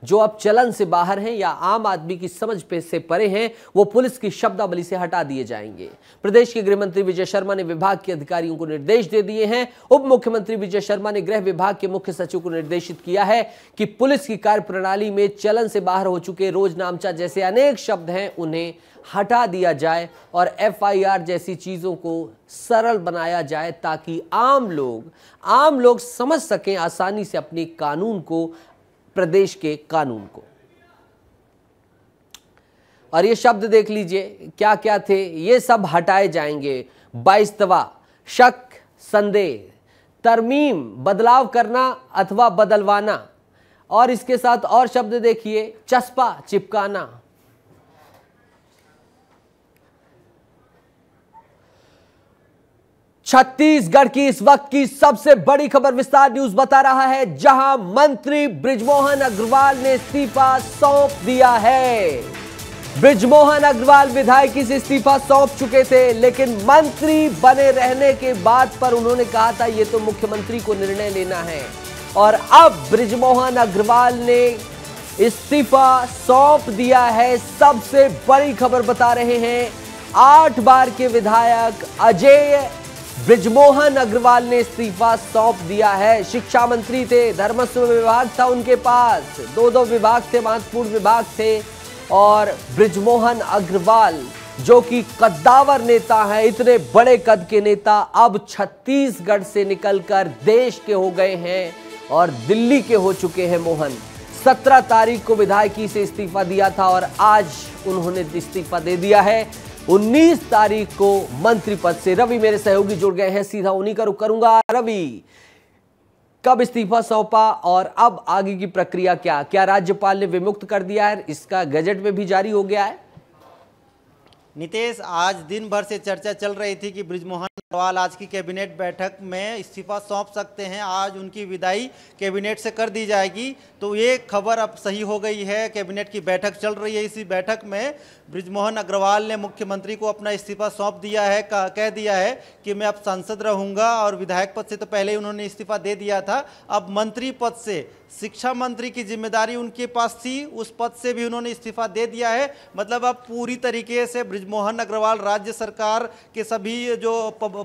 A: जो अब चलन से बाहर हैं या आम आदमी की समझ पे से परे हैं, वो पुलिस की शब्दावली से हटा दिए जाएंगे। प्रदेश के गृह मंत्री विजय शर्मा ने विभाग के अधिकारियों को निर्देश दे दिए हैं। उप मुख्यमंत्री विजय शर्मा ने गृह विभाग के मुख्य सचिव को निर्देशित किया है कि पुलिस की कार्यप्रणाली में चलन से बाहर हो चुके रोज नामचा जैसे अनेक शब्द हैं उन्हें हटा दिया जाए और FIR जैसी चीजों को सरल बनाया जाए, ताकि आम लोग समझ सकें आसानी से अपने कानून को, प्रदेश के कानून को। और ये शब्द देख लीजिए क्या क्या थे, ये सब हटाए जाएंगे। बाइस्तवा, शक, संदेह, तरमीम, बदलाव करना अथवा बदलवाना। और इसके साथ और शब्द देखिए, चस्पा, चिपकाना। छत्तीसगढ़ की इस वक्त की सबसे बड़ी खबर विस्तार न्यूज बता रहा है, जहां मंत्री बृजमोहन अग्रवाल ने इस्तीफा सौंप दिया है। बृजमोहन अग्रवाल विधायकी से इस्तीफा सौंप चुके थे, लेकिन मंत्री बने रहने के बात पर उन्होंने कहा था ये तो मुख्यमंत्री को निर्णय लेना है। और अब बृजमोहन अग्रवाल ने इस्तीफा सौंप दिया है। सबसे बड़ी खबर बता रहे हैं, 8 बार के विधायक अजय बृजमोहन अग्रवाल ने इस्तीफा सौंप दिया है। शिक्षा मंत्री थे, धर्मस्व विभाग था उनके पास, 2 विभाग थे, महत्वपूर्ण विभाग थे। और बृजमोहन अग्रवाल जो कि कद्दावर नेता है, इतने बड़े कद के नेता, अब छत्तीसगढ़ से निकलकर देश के हो गए हैं और दिल्ली के हो चुके हैं। मोहन 17 तारीख को विधायकी से इस्तीफा दिया था और आज उन्होंने इस्तीफा दे दिया है। 19 तारीख को मंत्री पद से। रवि मेरे सहयोगी जुड़ गए हैं, सीधा उन्हीं का रुख करूंगा। रवि, कब इस्तीफा सौंपा और अब आगे की प्रक्रिया क्या राज्यपाल ने विमुक्त कर दिया है, इसका गजट में भी जारी हो गया है?
B: नितेश, आज दिन भर से चर्चा चल रही थी कि बृजमोहन अग्रवाल आज की कैबिनेट बैठक में इस्तीफा सौंप सकते हैं, आज उनकी विदाई कैबिनेट से कर दी जाएगी। तो ये खबर अब सही हो गई है। कैबिनेट की बैठक चल रही है, इसी बैठक में बृजमोहन अग्रवाल ने मुख्यमंत्री को अपना इस्तीफा सौंप दिया है, कह दिया है कि मैं अब सांसद रहूंगा। और विधायक पद से तो पहले ही उन्होंने इस्तीफा दे दिया था, अब मंत्री पद से, शिक्षा मंत्री की जिम्मेदारी उनके पास थी, उस पद से भी उन्होंने इस्तीफा दे दिया है। मतलब अब पूरी तरीके से बृजमोहन अग्रवाल राज्य सरकार के सभी जो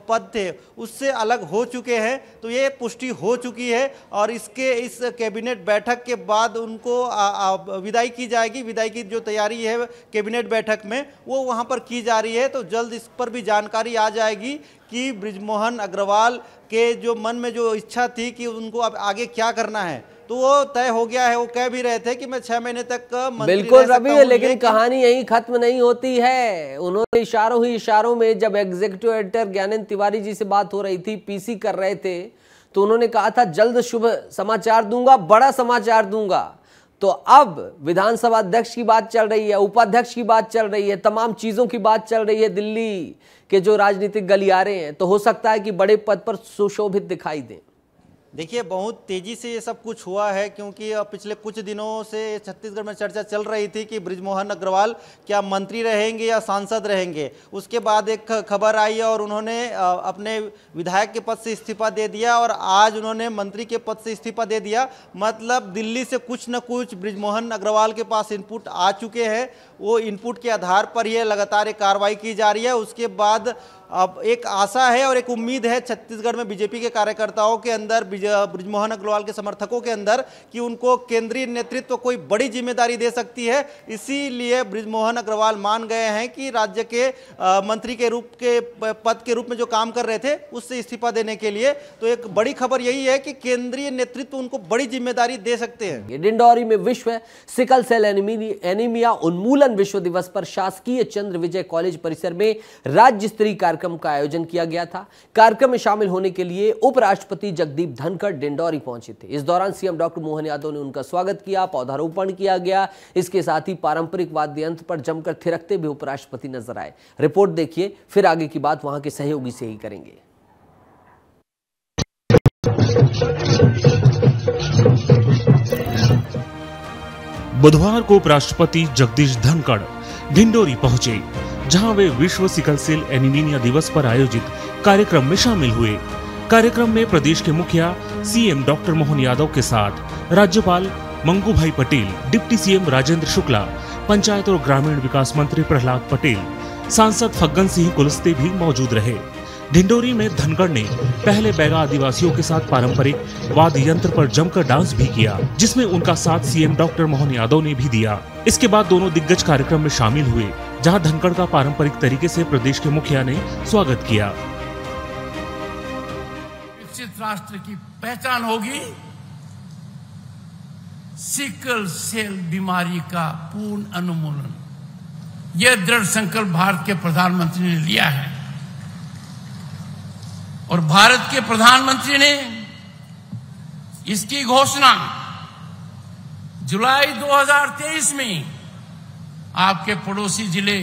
B: पद थे उससे अलग हो चुके हैं। तो ये पुष्टि हो चुकी है और इस कैबिनेट बैठक के बाद उनको विदाई की जाएगी। विदाई की जो तैयारी है कैबिनेट बैठक में वो वहाँ पर की जा रही है। तो जल्द इस पर भी जानकारी आ जाएगी कि बृजमोहन अग्रवाल के जो मन में जो इच्छा थी कि उनको अब आगे क्या करना है, तो वो तय हो गया है। वो कह भी रहे थे कि मैं 6 महीने तक
A: बिल्कुल रवि, लेकिन कहानी यही खत्म नहीं होती है। उन्होंने इशारों में जब एग्जीक्यूटिव एडिटर ज्ञानेंद्र तिवारी जी से बात हो रही थी, पीसी कर रहे थे, तो उन्होंने कहा था जल्द शुभ समाचार दूंगा, बड़ा समाचार दूंगा। तो अब विधानसभा अध्यक्ष की बात चल रही है, उपाध्यक्ष की बात चल रही है, तमाम चीजों की बात चल रही है दिल्ली के जो राजनीतिक गलियारे हैं, तो हो सकता है कि बड़े पद पर सुशोभित दिखाई दें।
B: देखिए, बहुत तेजी से ये सब कुछ हुआ है, क्योंकि पिछले कुछ दिनों से छत्तीसगढ़ में चर्चा चल रही थी कि बृजमोहन अग्रवाल क्या मंत्री रहेंगे या सांसद रहेंगे। उसके बाद एक खबर आई और उन्होंने अपने विधायक के पद से इस्तीफा दे दिया और आज उन्होंने मंत्री के पद से इस्तीफा दे दिया। मतलब दिल्ली से कुछ न कुछ बृजमोहन अग्रवाल के पास इनपुट आ चुके हैं, वो इनपुट के आधार पर ये लगातार कार्रवाई की जा रही है। उसके बाद अब एक आशा है और एक उम्मीद है छत्तीसगढ़ में बीजेपी के कार्यकर्ताओं के अंदर, बृजमोहन अग्रवाल के समर्थकों के अंदर, कि उनको केंद्रीय नेतृत्व कोई बड़ी जिम्मेदारी दे सकती है। इसीलिए बृजमोहन अग्रवाल मान गए हैं कि राज्य के मंत्री के पद के रूप में जो काम कर रहे थे उससे इस्तीफा देने के लिए। तो एक बड़ी खबर यही है कि केंद्रीय नेतृत्व उनको बड़ी जिम्मेदारी दे सकते हैं।
A: डिंडौरी में विश्व सिकल सेल एनीमिया उन्मूलन विश्व दिवस पर शासकीय चंद्र विजय कॉलेज परिसर में राज्य स्तरीय कार्यक्रम का आयोजन किया गया था। कार्यक्रम में शामिल होने के लिए उपराष्ट्रपति जगदीप धनखड़ डिंडौरी पहुंचे थे। इस दौरान सीएम डॉक्टर मोहन यादव ने उनका स्वागत किया, पौधारोपण किया गया। इसके साथ ही पारंपरिक वाद्य यंत्र पर जमकर थिरकते भी उपराष्ट्रपति नजर आए। रिपोर्ट देखिए, फिर आगे की बात वहां के सहयोगी से ही करेंगे।
K: बुधवार को उपराष्ट्रपति जगदीश धनखड़ डिंडौरी पहुंचे, जहां वे विश्व सिकल सेल एनीमिया दिवस पर आयोजित कार्यक्रम में शामिल हुए। कार्यक्रम में प्रदेश के मुखिया सीएम डॉक्टर मोहन यादव के साथ राज्यपाल मंगूभाई पटेल, डिप्टी सीएम राजेंद्र शुक्ला, पंचायत और ग्रामीण विकास मंत्री प्रहलाद पटेल, सांसद फग्गन सिंह कुलस्ते भी मौजूद रहे। डिंडौरी में धनखड़ ने पहले बैगा आदिवासियों के साथ पारंपरिक वाद्य यंत्र पर जमकर डांस भी किया, जिसमें उनका साथ सीएम डॉक्टर मोहन यादव ने भी दिया। इसके बाद दोनों दिग्गज कार्यक्रम में शामिल हुए, जहां धनखड़ का पारंपरिक तरीके से प्रदेश के मुखिया ने स्वागत किया।
L: विकसित राष्ट्र की पहचान होगी सिकल सेल बीमारी का पूर्ण उन्मूलन। यह दृढ़ संकल्प भारत के प्रधानमंत्री ने लिया है और भारत के प्रधानमंत्री ने इसकी घोषणा जुलाई 2023 में आपके पड़ोसी जिले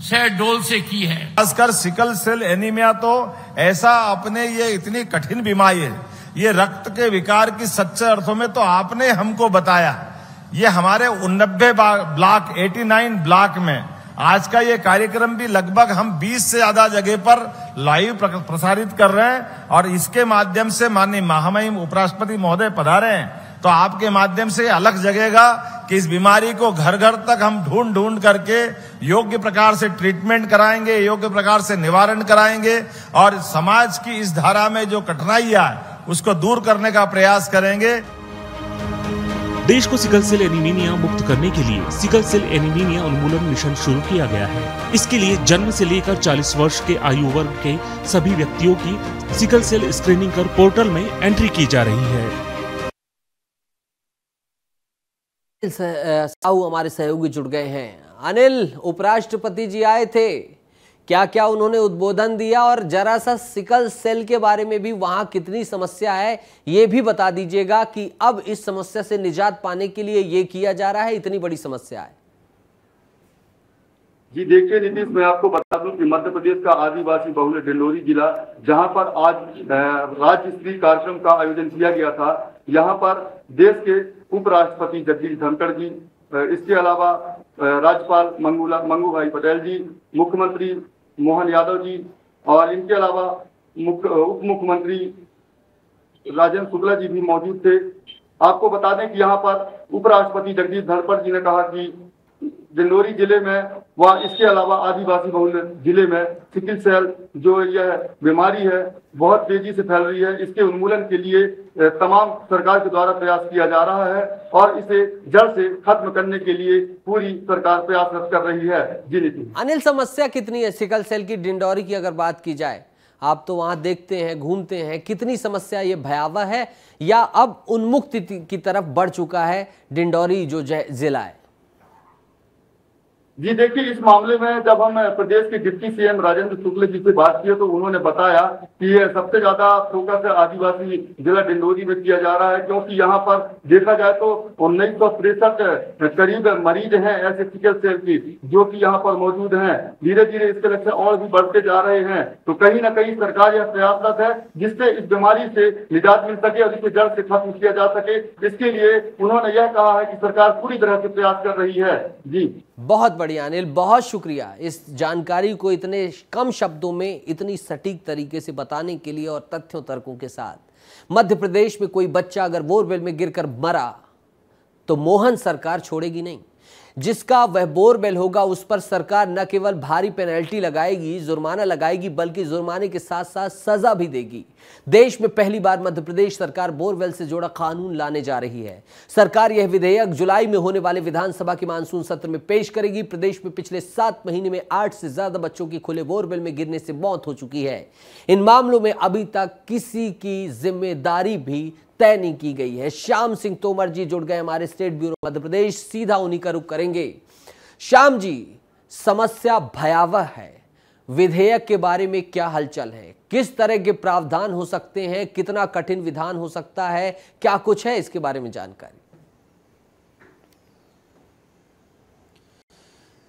L: शहडोल से की है।
M: खासकर सिकल सेल एनीमिया तो ऐसा अपने ये इतनी कठिन बीमारी है, ये रक्त के विकार की सच्चे अर्थों में तो आपने हमको बताया। ये हमारे 89 ब्लॉक 89 ब्लॉक में आज का ये कार्यक्रम भी लगभग हम 20 से ज्यादा जगह पर लाइव प्रसारित कर रहे हैं और इसके माध्यम से माननीय महामहिम उपराष्ट्रपति महोदय पधारे हैं, तो आपके माध्यम से अलग जगेगा कि इस बीमारी को घर घर तक हम ढूंढ करके योग्य प्रकार से ट्रीटमेंट कराएंगे, योग्य प्रकार से निवारण कराएंगे और समाज की इस धारा में जो कठिनाइयां है उसको दूर करने का प्रयास करेंगे।
K: देश को सिकल सेल एनीमिया मुक्त करने के लिए सिकल सेल एनीमिया उन्मूलन मिशन शुरू किया गया है। इसके लिए जन्म से लेकर 40 वर्ष के आयु वर्ग के सभी व्यक्तियों की सिकल सेल स्क्रीनिंग कर पोर्टल में एंट्री की जा रही है।
A: हमारे सहयोगी जुड़ गए हैं। अनिल, उपराष्ट्रपति जी आए थे, क्या क्या उन्होंने उद्बोधन दिया और जरा सा सिकल सेल के बारे में भी वहां कितनी समस्या है ये भी बता दीजिएगा कि अब इस समस्या से निजात पाने के लिए ये किया जा रहा है, इतनी बड़ी समस्या है।
N: जी देखिए नीतीश, मैं आपको बता दूं कि मध्य प्रदेश का आदिवासी बहुल डिंडौरी जिला, जहां पर आज राज्य स्तरीय कार्यक्रम का आयोजन किया गया था, यहां पर देश के उपराष्ट्रपति जगदीश धनखड़ जी, इसके अलावा राज्यपाल मंगूभाई पटेल जी, मुख्यमंत्री मोहन यादव जी और इनके अलावा उप मुख्यमंत्री राजेंद्र शुक्ला जी भी मौजूद थे। आपको बता दें कि यहाँ पर उपराष्ट्रपति जगदीश धनखड़ जी ने कहा कि डिंडौरी जिले में व इसके अलावा आदिवासी बहुल जिले में सिकल सेल जो यह बीमारी है बहुत तेजी से फैल रही है, इसके उन्मूलन के लिए तमाम सरकार के द्वारा प्रयास किया जा रहा है और इसे जड़ से खत्म करने के लिए पूरी सरकार प्रयासरत कर रही है। जी नितिन।
A: अनिल, समस्या कितनी है सिकल सेल की डिंडौरी की अगर बात की जाए? आप तो वहां देखते हैं, घूमते हैं, कितनी समस्या ये भयावह है या अब उन्मुक्ति की तरफ बढ़ चुका है डिंडौरी जो जिला है?
N: जी देखिए, इस मामले में जब हम प्रदेश के डिप्टी सीएम राजेंद्र शुक्ल जी से बात किए तो उन्होंने बताया कि ये सबसे ज्यादा फोकस आदिवासी जिला डिंडोरी में किया जा रहा है, क्योंकि यहाँ पर देखा जाए तो 1963 करीब मरीज हैं ऐसे सिकल सेल की जो कि यहाँ पर मौजूद हैं। धीरे धीरे इसके लक्षण और भी बढ़ते जा रहे हैं, तो कहीं ना कहीं सरकार यह प्रयासरत है जिससे इस बीमारी से निजात मिल सके और इसे जड़ से खत्म किया जा सके। इसके लिए उन्होंने यह कहा है कि सरकार पूरी तरह से प्रयास कर रही है। जी
A: बहुत बढ़िया अनिल, बहुत शुक्रिया इस जानकारी को इतने कम शब्दों में इतनी सटीक तरीके से बताने के लिए और तथ्यों तर्कों के साथ। मध्य प्रदेश में कोई बच्चा अगर बोरवेल में गिरकर मरा तो मोहन सरकार छोड़ेगी नहीं। जिसका वह बोरवेल होगा उस पर सरकार न केवल भारी पेनल्टी लगाएगी, जुर्माना लगाएगी, बल्कि जुर्माने के साथ साथ सजा भी देगी। देश में पहली बार मध्य प्रदेश सरकार बोरवेल से जुड़ा कानून लाने जा रही है। सरकार यह विधेयक जुलाई में होने वाले विधानसभा के मानसून सत्र में पेश करेगी। प्रदेश में पिछले 7 महीने में 8 से ज्यादा बच्चों की खुले बोरवेल में गिरने से मौत हो चुकी है। इन मामलों में अभी तक किसी की जिम्मेदारी भी तय नहीं की गई है। श्याम सिंह तोमर जी जुड़ गए हमारे स्टेट ब्यूरो मध्य प्रदेश, सीधा उन्हीं का रुख करेंगे। श्याम जी, समस्या भयावह है, विधेयक के बारे में क्या हलचल है, किस तरह के प्रावधान हो सकते हैं, कितना कठिन विधान हो सकता है, क्या कुछ है इसके बारे में जानकारी?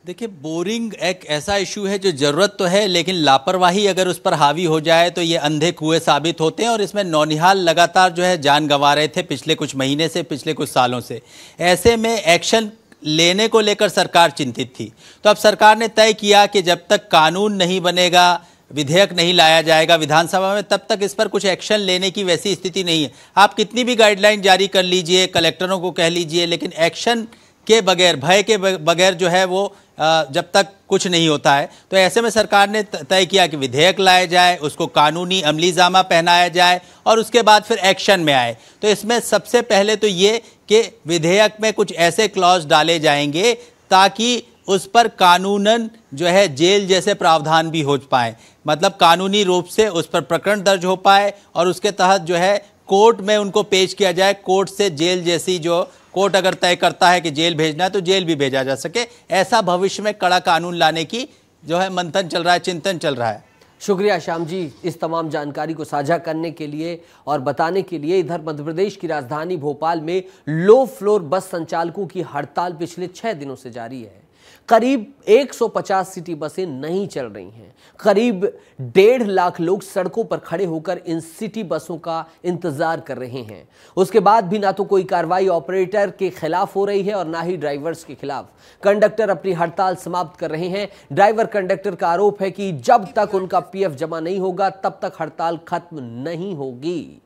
O: देखिए, बोरिंग एक ऐसा इशू है जो ज़रूरत तो है, लेकिन लापरवाही अगर उस पर हावी हो जाए तो ये अंधे कुएं साबित होते हैं। और इसमें नौनिहाल लगातार जो है जान गंवा रहे थे पिछले कुछ महीने से, पिछले कुछ सालों से। ऐसे में एक्शन लेने को लेकर सरकार चिंतित थी। तो अब सरकार ने तय किया कि जब तक कानून नहीं बनेगा, विधेयक नहीं लाया जाएगा विधानसभा में, तब तक इस पर कुछ एक्शन लेने की वैसी स्थिति नहीं है। आप कितनी भी गाइडलाइन जारी कर लीजिए, कलेक्टरों को कह लीजिए, लेकिन एक्शन के बगैर, भय के बगैर जो है वो जब तक कुछ नहीं होता है। तो ऐसे में सरकार ने तय किया कि विधेयक लाया जाए, उसको कानूनी अमली जामा पहनाया जाए और उसके बाद फिर एक्शन में आए। तो इसमें सबसे पहले तो ये कि विधेयक में कुछ ऐसे क्लॉज डाले जाएंगे ताकि उस पर कानूनन जो है जेल जैसे प्रावधान भी हो पाए, मतलब कानूनी रूप से उस पर प्रकरण दर्ज हो पाए और उसके तहत जो है कोर्ट में उनको पेश किया जाए। कोर्ट से जेल जैसी, जो कोर्ट अगर तय करता है कि जेल भेजना है तो जेल भी भेजा जा सके। ऐसा भविष्य में कड़ा कानून लाने की जो है मंथन चल रहा है, चिंतन चल रहा है।
A: शुक्रिया श्याम जी इस तमाम जानकारी को साझा करने के लिए और बताने के लिए। इधर मध्य प्रदेश की राजधानी भोपाल में लो फ्लोर बस संचालकों की हड़ताल पिछले 6 दिनों से जारी है। करीब 150 सिटी बसें नहीं चल रही हैं। करीब 1.5 लाख लोग सड़कों पर खड़े होकर इन सिटी बसों का इंतजार कर रहे हैं। उसके बाद भी ना तो कोई कार्रवाई ऑपरेटर के खिलाफ हो रही है और ना ही ड्राइवर्स के खिलाफ। कंडक्टर अपनी हड़ताल समाप्त कर रहे हैं। ड्राइवर कंडक्टर का आरोप है कि जब तक उनका पीएफ जमा नहीं होगा तब तक हड़ताल खत्म नहीं होगी।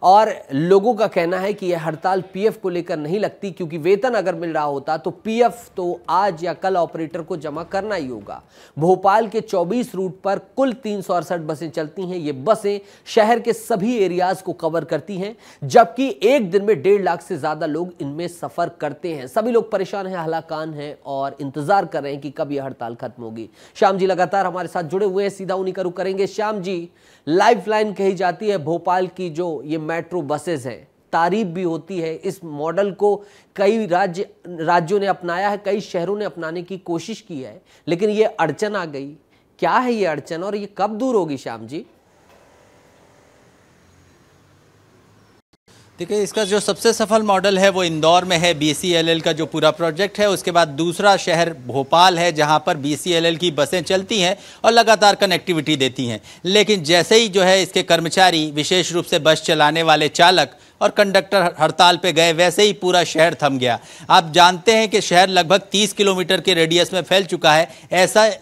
A: और लोगों का कहना है कि यह हड़ताल पीएफ को लेकर नहीं लगती, क्योंकि वेतन अगर मिल रहा होता तो पीएफ तो आज या कल ऑपरेटर को जमा करना ही होगा। भोपाल के 24 रूट पर कुल 368 बसें चलती हैं। ये बसें शहर के सभी एरियाज को कवर करती हैं, जबकि एक दिन में 1.5 लाख से ज्यादा लोग इनमें सफर करते हैं। सभी लोग परेशान हैं, हलाकान हैं और इंतजार कर रहे हैं कि कब यह हड़ताल खत्म होगी। श्याम जी लगातार हमारे साथ जुड़े हुए हैं, सीधा उन्हीं का रुख करेंगे। श्याम जी, लाइफलाइन कही जाती है भोपाल की जो ये मेट्रो बसेस हैं, तारीफ भी होती है। इस मॉडल को कई राज्यों ने अपनाया है, कई शहरों ने अपनाने की कोशिश की है, लेकिन ये अड़चन आ गई। क्या है ये अड़चन और ये कब दूर होगी श्याम जी?
O: देखिए, इसका जो सबसे सफल मॉडल है वो इंदौर में है, BCLL का जो पूरा प्रोजेक्ट है। उसके बाद दूसरा शहर भोपाल है जहां पर BCLL की बसें चलती हैं और लगातार कनेक्टिविटी देती हैं। लेकिन जैसे ही जो है इसके कर्मचारी, विशेष रूप से बस चलाने वाले चालक और कंडक्टर हड़ताल पे गए, वैसे ही पूरा शहर थम गया। आप जानते हैं कि शहर लगभग 30 किलोमीटर के रेडियस में फैल चुका है।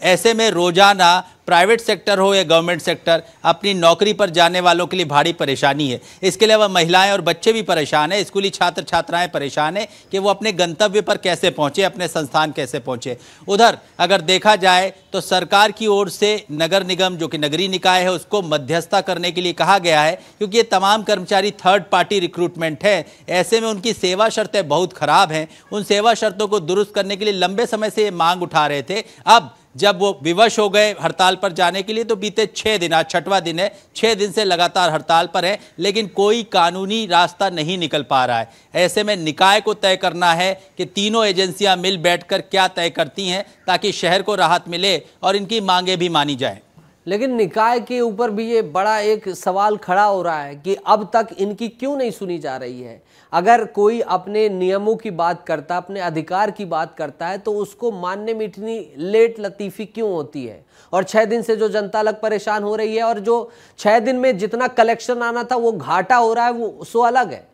O: ऐसे में रोजाना प्राइवेट सेक्टर हो या गवर्नमेंट सेक्टर, अपनी नौकरी पर जाने वालों के लिए भारी परेशानी है। इसके अलावा महिलाएं और बच्चे भी परेशान हैं, स्कूली छात्र छात्राएं परेशान हैं कि वो अपने गंतव्य पर कैसे पहुंचे, अपने संस्थान कैसे पहुंचे। उधर अगर देखा जाए तो सरकार की ओर से नगर निगम, जो कि नगरीय निकाय है, उसको मध्यस्थता करने के लिए कहा गया है, क्योंकि ये तमाम कर्मचारी थर्ड पार्टी रिक्रूटमेंट है। ऐसे में उनकी सेवा शर्तें बहुत खराब हैं। उन सेवा शर्तों को दुरुस्त करने के लिए लंबे समय से ये मांग उठा रहे थे। अब जब वो विवश हो गए हड़ताल पर जाने के लिए, तो बीते 6 दिन, आज 6वां दिन है, 6 दिन से लगातार हड़ताल पर है, लेकिन कोई कानूनी रास्ता नहीं निकल पा रहा है। ऐसे में निकाय को तय करना है कि तीनों एजेंसियां मिल बैठकर क्या तय करती हैं ताकि शहर को राहत मिले और इनकी मांगे भी मानी जाएं।
A: लेकिन निकाय के ऊपर भी ये बड़ा एक सवाल खड़ा हो रहा है कि अब तक इनकी क्यों नहीं सुनी जा रही है। अगर कोई अपने नियमों की बात करता, अपने अधिकार की बात करता है, तो उसको मानने में इतनी लेट लतीफ़ी क्यों होती है। और 6 दिन से जो जनता अलग परेशान हो रही है, और जो 6 दिन में जितना कलेक्शन आना था वो घाटा हो रहा है, वो सो अलग है।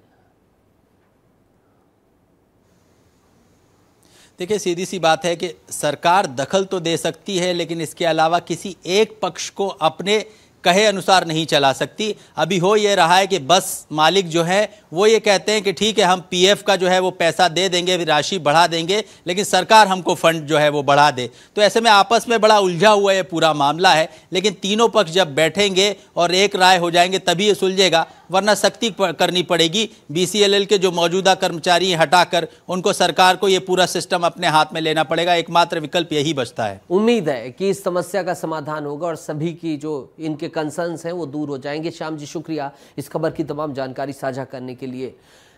O: देखिए, सीधी सी बात है कि सरकार दखल तो दे सकती है, लेकिन इसके अलावा किसी एक पक्ष को अपने कहे अनुसार नहीं चला सकती। अभी हो ये रहा है कि बस मालिक जो है वो ये कहते हैं कि ठीक है, हम पीएफ का जो है वो पैसा दे देंगे, राशि बढ़ा देंगे, लेकिन सरकार हमको फंड जो है वो बढ़ा दे। तो ऐसे में आपस में बड़ा उलझा हुआ ये पूरा मामला है, लेकिन तीनों पक्ष जब बैठेंगे और एक राय हो जाएंगे तभी ये सुलझेगा, वरना सख्ती करनी पड़ेगी। बीसीएलएल के जो मौजूदा कर्मचारी हटाकर उनको सरकार को ये पूरा सिस्टम अपने हाथ में लेना पड़ेगा। एकमात्र विकल्प यही बचता है।
A: उम्मीद है कि इस समस्या का समाधान होगा और सभी की जो इनके कंसर्न्स हैं वो दूर हो जाएंगे। श्याम जी, शुक्रिया इस खबर की तमाम जानकारी साझा करने के लिए।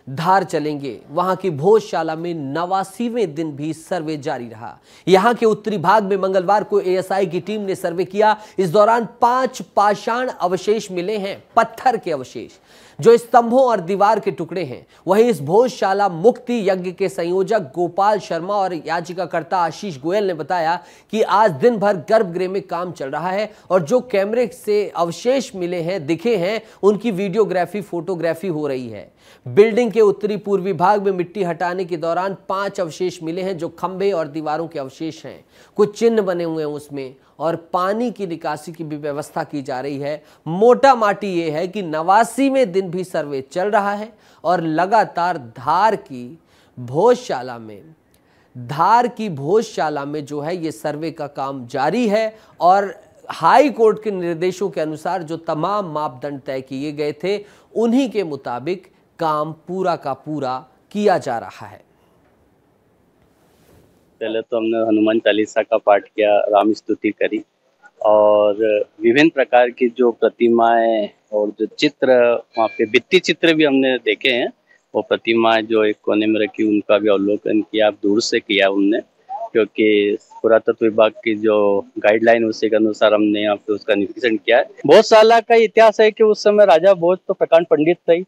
A: धार चलेंगे, वहां की भोजशाला में 89वें दिन भी सर्वे जारी रहा। यहां के उत्तरी भाग में मंगलवार को एएसआई की टीम ने सर्वे किया। इस दौरान 5 पाषाण अवशेष मिले हैं, पत्थर के अवशेष जो स्तंभों और दीवार के टुकड़े हैं। वहीं इस भोजशाला मुक्ति यज्ञ के संयोजक गोपाल शर्मा और याचिकाकर्ता आशीष गोयल ने बताया कि आज दिन भर गर्भगृह में काम चल रहा है और जो कैमरे से अवशेष मिले हैं, दिखे हैं, उनकी वीडियोग्राफी, फोटोग्राफी हो रही है। बिल्डिंग के उत्तरी पूर्वी भाग में मिट्टी हटाने के दौरान 5 अवशेष मिले हैं जो खंभे और दीवारों के अवशेष हैं। कुछ चिन्ह बने हुए हैं उसमें और पानी की निकासी की भी व्यवस्था की जा रही है। मोटा माटी ये है कि 89वें दिन भी सर्वे चल रहा है और लगातार धार की भोजशाला में जो है ये सर्वे का काम जारी है और हाई कोर्ट के निर्देशों के अनुसार जो तमाम मापदंड तय किए गए थे उन्हीं के मुताबिक काम पूरा का पूरा किया जा रहा है।
P: पहले तो हमने हनुमान चालीसा का पाठ किया, राम स्तुति करी और विभिन्न प्रकार की जो प्रतिमाएं और जो चित्र, वहाँ पे भित्ति चित्र भी हमने देखे हैं। वो प्रतिमाएं जो एक कोने में रखी उनका भी अवलोकन किया, दूर से किया हमने, क्योंकि पुरातत्व विभाग की जो गाइडलाइन उसी के अनुसार हमने यहाँ पे उसका निरीक्षण किया है। भोजशाला का इतिहास है कि उस समय राजा भोज तो प्रकांड पंडित थे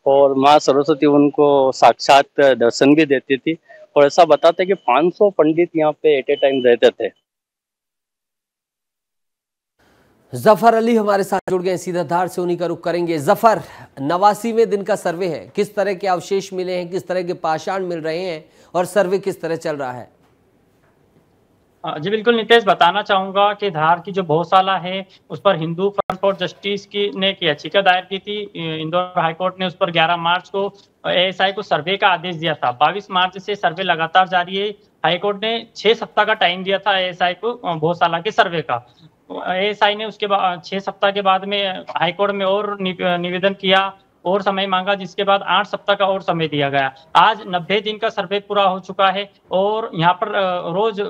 P: और माँ सरस्वती उनको साक्षात दर्शन भी देती थी और ऐसा बताते कि 500 पंडित यहाँ पे एट ए टाइम रहते थे।
A: जफर अली हमारे साथ जुड़ गए, सीधा धार से उन्हीं का रुख करेंगे। जफर, 89वें दिन का सर्वे है, किस तरह के अवशेष मिले हैं, किस तरह के पाषाण मिल रहे हैं और सर्वे किस तरह चल रहा है?
Q: जी बिल्कुल नितेश, बताना चाहूंगा कि धार की जो भोजशाला है उस पर हिंदू फ्रंट फॉर जस्टिस ने एक याचिका दायर की थी। इंदौर हाईकोर्ट ने उस पर 11 मार्च को एएसआई को सर्वे का आदेश दिया था। 22 मार्च से सर्वे लगातार जारी है। हाईकोर्ट ने 6 सप्ताह का टाइम दिया था एएसआई को भोजशाला के सर्वे का। एएसआई ने उसके बाद 6 सप्ताह के बाद में हाईकोर्ट में और निवेदन किया और समय मांगा, जिसके बाद 8 सप्ताह का और समय दिया गया। आज 90 दिन का सर्वे पूरा हो चुका है और यहाँ पर रोज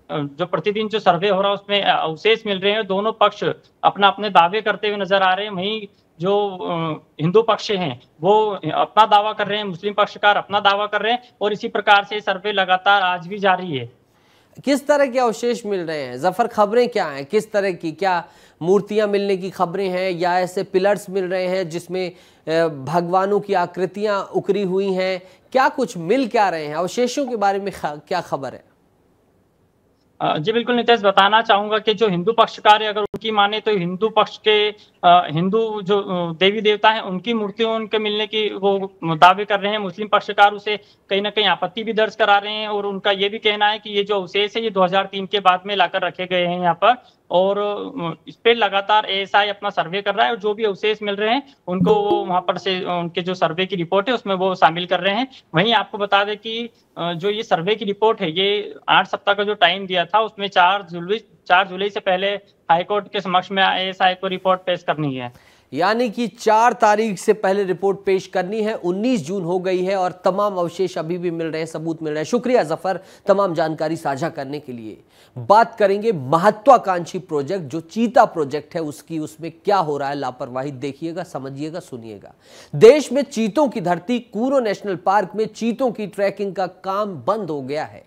Q: जो प्रतिदिन जो सर्वे हो रहा है उसमें अवशेष मिल रहे हैं। दोनों पक्ष अपना अपने दावे करते हुए नजर आ रहे हैं। वहीं जो हिंदू पक्ष हैं वो अपना दावा कर रहे हैं, मुस्लिम पक्षकार अपना दावा कर रहे हैं और इसी प्रकार से सर्वे लगातार आज भी जारी है।
A: किस तरह के अवशेष मिल रहे हैं जफर? खबरें क्या हैं, किस तरह की, क्या मूर्तियां मिलने की खबरें हैं या ऐसे पिलर्स मिल रहे हैं जिसमें भगवानों की आकृतियां उकरी हुई हैं? क्या कुछ मिल क्या रहे हैं? अवशेषों के बारे में क्या खबर है?
Q: जी बिल्कुल नितेश, बताना चाहूंगा कि जो हिंदू पक्षकार है, अगर उनकी माने तो हिंदू पक्ष के हिंदू जो देवी देवता हैं उनकी मूर्तियों उनके मिलने की वो दावे कर रहे हैं। मुस्लिम पक्षकार उसे कहीं ना कहीं आपत्ति भी दर्ज करा रहे हैं और उनका ये भी कहना है कि ये जो अवशेष है ये 2003 के बाद में लाकर रखे गए हैं यहाँ पर और इस पे लगातार एएसआई अपना सर्वे कर रहा है और जो भी अवशेष मिल रहे हैं उनको वो वहां पर से उनके जो सर्वे की रिपोर्ट है उसमें वो शामिल कर रहे हैं। वहीं आपको बता दें कि जो ये सर्वे की रिपोर्ट है ये 8 सप्ताह का जो टाइम दिया था उसमें 4 जुलाई से पहले हाईकोर्ट के समक्ष में एएसआई को रिपोर्ट पेश करनी है।
A: यानी कि 4 तारीख से पहले रिपोर्ट पेश करनी है। 19 जून हो गई है और तमाम अवशेष अभी भी मिल रहे हैं, सबूत मिल रहे हैं। शुक्रिया जफर तमाम जानकारी साझा करने के लिए। बात करेंगे महत्वाकांक्षी प्रोजेक्ट जो चीता प्रोजेक्ट है उसमें क्या हो रहा है लापरवाही, देखिएगा, समझिएगा, सुनिएगा। देश में चीतों की धरती कूनो नेशनल पार्क में चीतों की ट्रैकिंग का काम बंद हो गया है।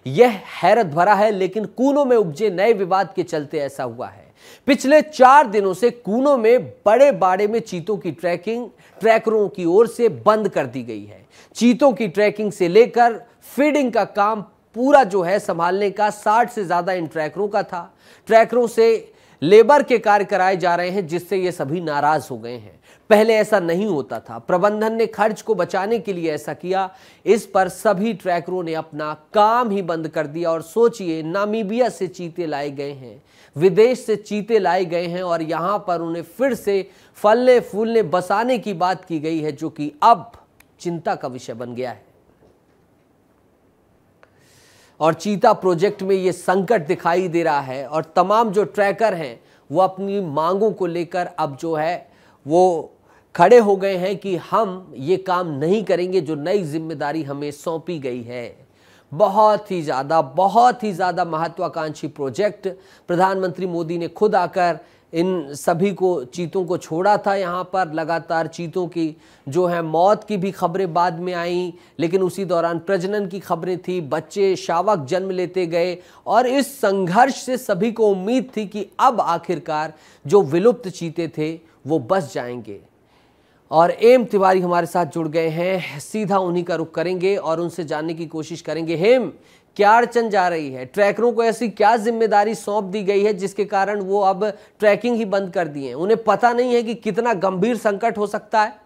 A: यह हैरत भरा है, लेकिन कूनो में उपजे नए विवाद के चलते ऐसा हुआ है। पिछले 4 दिनों से कूनो में बड़े बाड़े में चीतों की ट्रैकिंग ट्रैकरों की ओर से बंद कर दी गई है। चीतों की ट्रैकिंग से लेकर फीडिंग का काम पूरा जो है संभालने का 60 से ज्यादा इन ट्रैकरों का था। ट्रैकरों से लेबर के कार्य कराए जा रहे हैं, जिससे ये सभी नाराज हो गए हैं। पहले ऐसा नहीं होता था, प्रबंधन ने खर्च को बचाने के लिए ऐसा किया। इस पर सभी ट्रैकरों ने अपना काम ही बंद कर दिया। और सोचिए, नामीबिया से चीते लाए गए हैं, विदेश से चीते लाए गए हैं और यहां पर उन्हें फिर से फलने फूलने बसाने की बात की गई है, जो कि अब चिंता का विषय बन गया है। और चीता प्रोजेक्ट में ये संकट दिखाई दे रहा है और तमाम जो ट्रैकर हैं वो अपनी मांगों को लेकर अब जो है वो खड़े हो गए हैं कि हम ये काम नहीं करेंगे जो नई जिम्मेदारी हमें सौंपी गई है। बहुत ही ज़्यादा महत्वाकांक्षी प्रोजेक्ट। प्रधानमंत्री मोदी ने खुद आकर इन सभी को, चीतों को छोड़ा था। यहाँ पर लगातार चीतों की जो है मौत की भी खबरें बाद में आई, लेकिन उसी दौरान प्रजनन की खबरें थी, बच्चे शावक जन्म लेते गए और इस संघर्ष से सभी को उम्मीद थी कि अब आखिरकार जो विलुप्त चीते थे वो बच जाएंगे। और एम तिवारी हमारे साथ जुड़ गए हैं, सीधा उन्हीं का रुख करेंगे और उनसे जानने की कोशिश करेंगे। हेम, क्या अड़चन जा रही है? ट्रैकरों को ऐसी क्या जिम्मेदारी सौंप दी गई है जिसके कारण वो अब ट्रैकिंग ही बंद कर दिए हैं? उन्हें पता नहीं है कि कितना गंभीर संकट हो सकता है?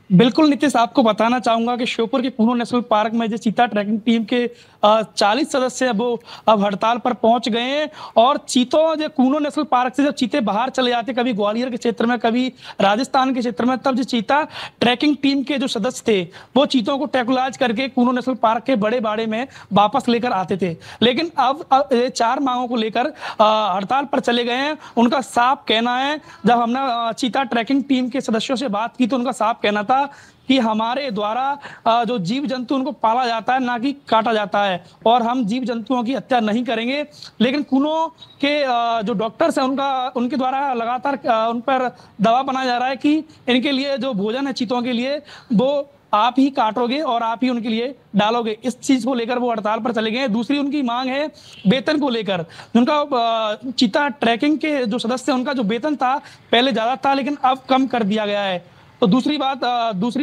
R: बिल्कुल नीतीश, आपको बताना चाहूंगा कि श्योपुर के कूनो नेशनल पार्क में जो चीता ट्रैकिंग टीम के 40 सदस्य वो अब हड़ताल पर पहुंच गए हैं। और चीतों जो कूनो नेशनल पार्क से जब चीते बाहर चले जाते, कभी ग्वालियर के क्षेत्र में, कभी राजस्थान के क्षेत्र में, तब जो चीता ट्रैकिंग टीम के जो सदस्य थे वो चीतों को ट्रैकुलाइज करके कूनो नेशनल पार्क के बड़े बाड़े में वापस लेकर आते थे। लेकिन अब 4 मांगों को लेकर हड़ताल पर चले गए हैं। उनका साफ कहना है, जब हमने चीता ट्रैकिंग टीम के सदस्यों से बात की तो उनका साफ कहना था कि हमारे द्वारा जो जीव जंतु उनको पाला जाता है, ना कि काटा जाता है, और हम जीव जंतुओं की हत्या नहीं करेंगे। लेकिन कूनो के जो डॉक्टर्स हैं उनके द्वारा लगातार उन पर दबाव बनाया जा रहा है कि इनके लिए जो भोजन है चीतों के लिए वो आप ही काटोगे और आप ही उनके लिए डालोगे। इस चीज को लेकर वो हड़ताल पर चले गए। दूसरी उनकी मांग है वेतन को लेकर। उनका चीता ट्रैकिंग के जो सदस्य हैं उनका जो वेतन था पहले ज्यादा था, लेकिन अब कम कर दिया गया है। तो दूसरी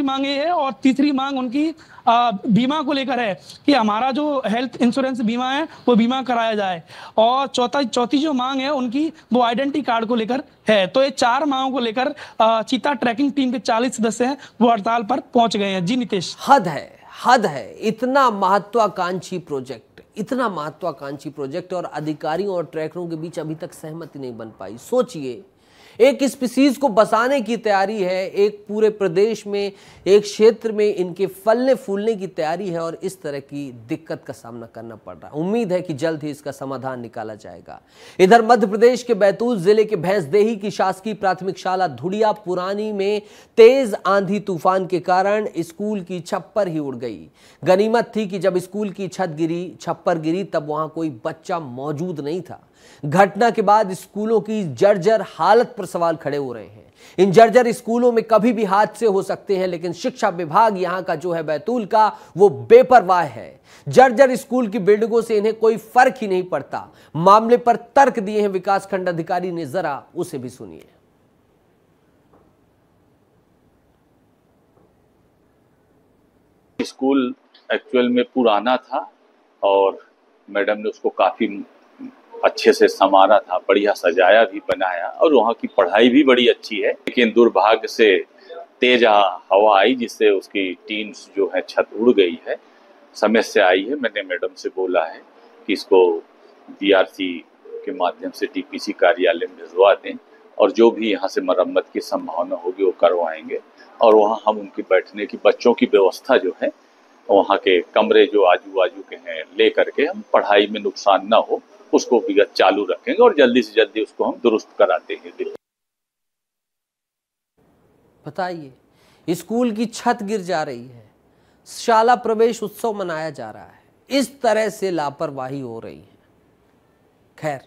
R: मांग ये है। और तीसरी मांग उनकी बीमा को लेकर है कि हमारा जो हेल्थ इंश्योरेंस बीमा है वो बीमा कराया जाए। और चौथी जो मांग है उनकी वो आइडेंटिटी कार्ड को लेकर है। तो ये 4 मांगों को लेकर चीता ट्रैकिंग टीम के 40 सदस्य हैं वो हड़ताल पर पहुंच गए हैं। जी नीतीश,
A: हद है। इतना महत्वाकांक्षी प्रोजेक्ट और अधिकारियों और ट्रैकरों के बीच अभी तक सहमति नहीं बन पाई। सोचिए, एक स्पीसीज को बसाने की तैयारी है, एक पूरे प्रदेश में, एक क्षेत्र में इनके फलने फूलने की तैयारी है और इस तरह की दिक्कत का सामना करना पड़ रहा है। उम्मीद है कि जल्द ही इसका समाधान निकाला जाएगा। इधर मध्य प्रदेश के बैतूल जिले के भैंसदेही की शासकीय प्राथमिक शाला धुड़िया पुरानी में तेज आंधी तूफान के कारण स्कूल की छप्पर ही उड़ गई। गनीमत थी कि जब स्कूल की छप्पर गिरी तब वहां कोई बच्चा मौजूद नहीं था। घटना के बाद स्कूलों की जर्जर हालत पर सवाल खड़े हो रहे हैं। इन जर्जर स्कूलों में कभी भी हादसे हो सकते हैं, लेकिन शिक्षा विभाग यहां का जो है बैतूल का, वो बेपरवाह है। जर्जर स्कूल की बिल्डिंगों से इन्हें कोई फर्क ही नहीं पड़ता। मामले पर तर्क दिए हैं विकासखंड अधिकारी ने, जरा उसे भी सुनिए।
S: स्कूल एक्चुअल में पुराना था और मैडम ने उसको काफी अच्छे से संवारा था, बढ़िया सजाया भी, बनाया, और वहाँ की पढ़ाई भी बड़ी अच्छी है। लेकिन दुर्भाग्य से तेज हवा आई जिससे उसकी टीन जो है छत उड़ गई है। समस्या आई है। मैंने मैडम से बोला है कि इसको DRC के माध्यम से TPC कार्यालय में भिजवा दें और जो भी यहाँ से मरम्मत की संभावना होगी वो करवाएंगे। और वहाँ हम उनकी बैठने की, बच्चों की व्यवस्था जो है, वहाँ के कमरे जो आजू बाजू के हैं ले करके हम पढ़ाई में नुकसान ना हो उसको विगत चालू रखेंगे और जल्दी से जल्दी उसको हम दुरुस्त कराते हैं।
A: बताइए, स्कूल की छत गिर जा रही है, शाला प्रवेश उत्सव मनाया जा रहा है, इस तरह से लापरवाही हो रही है। खैर,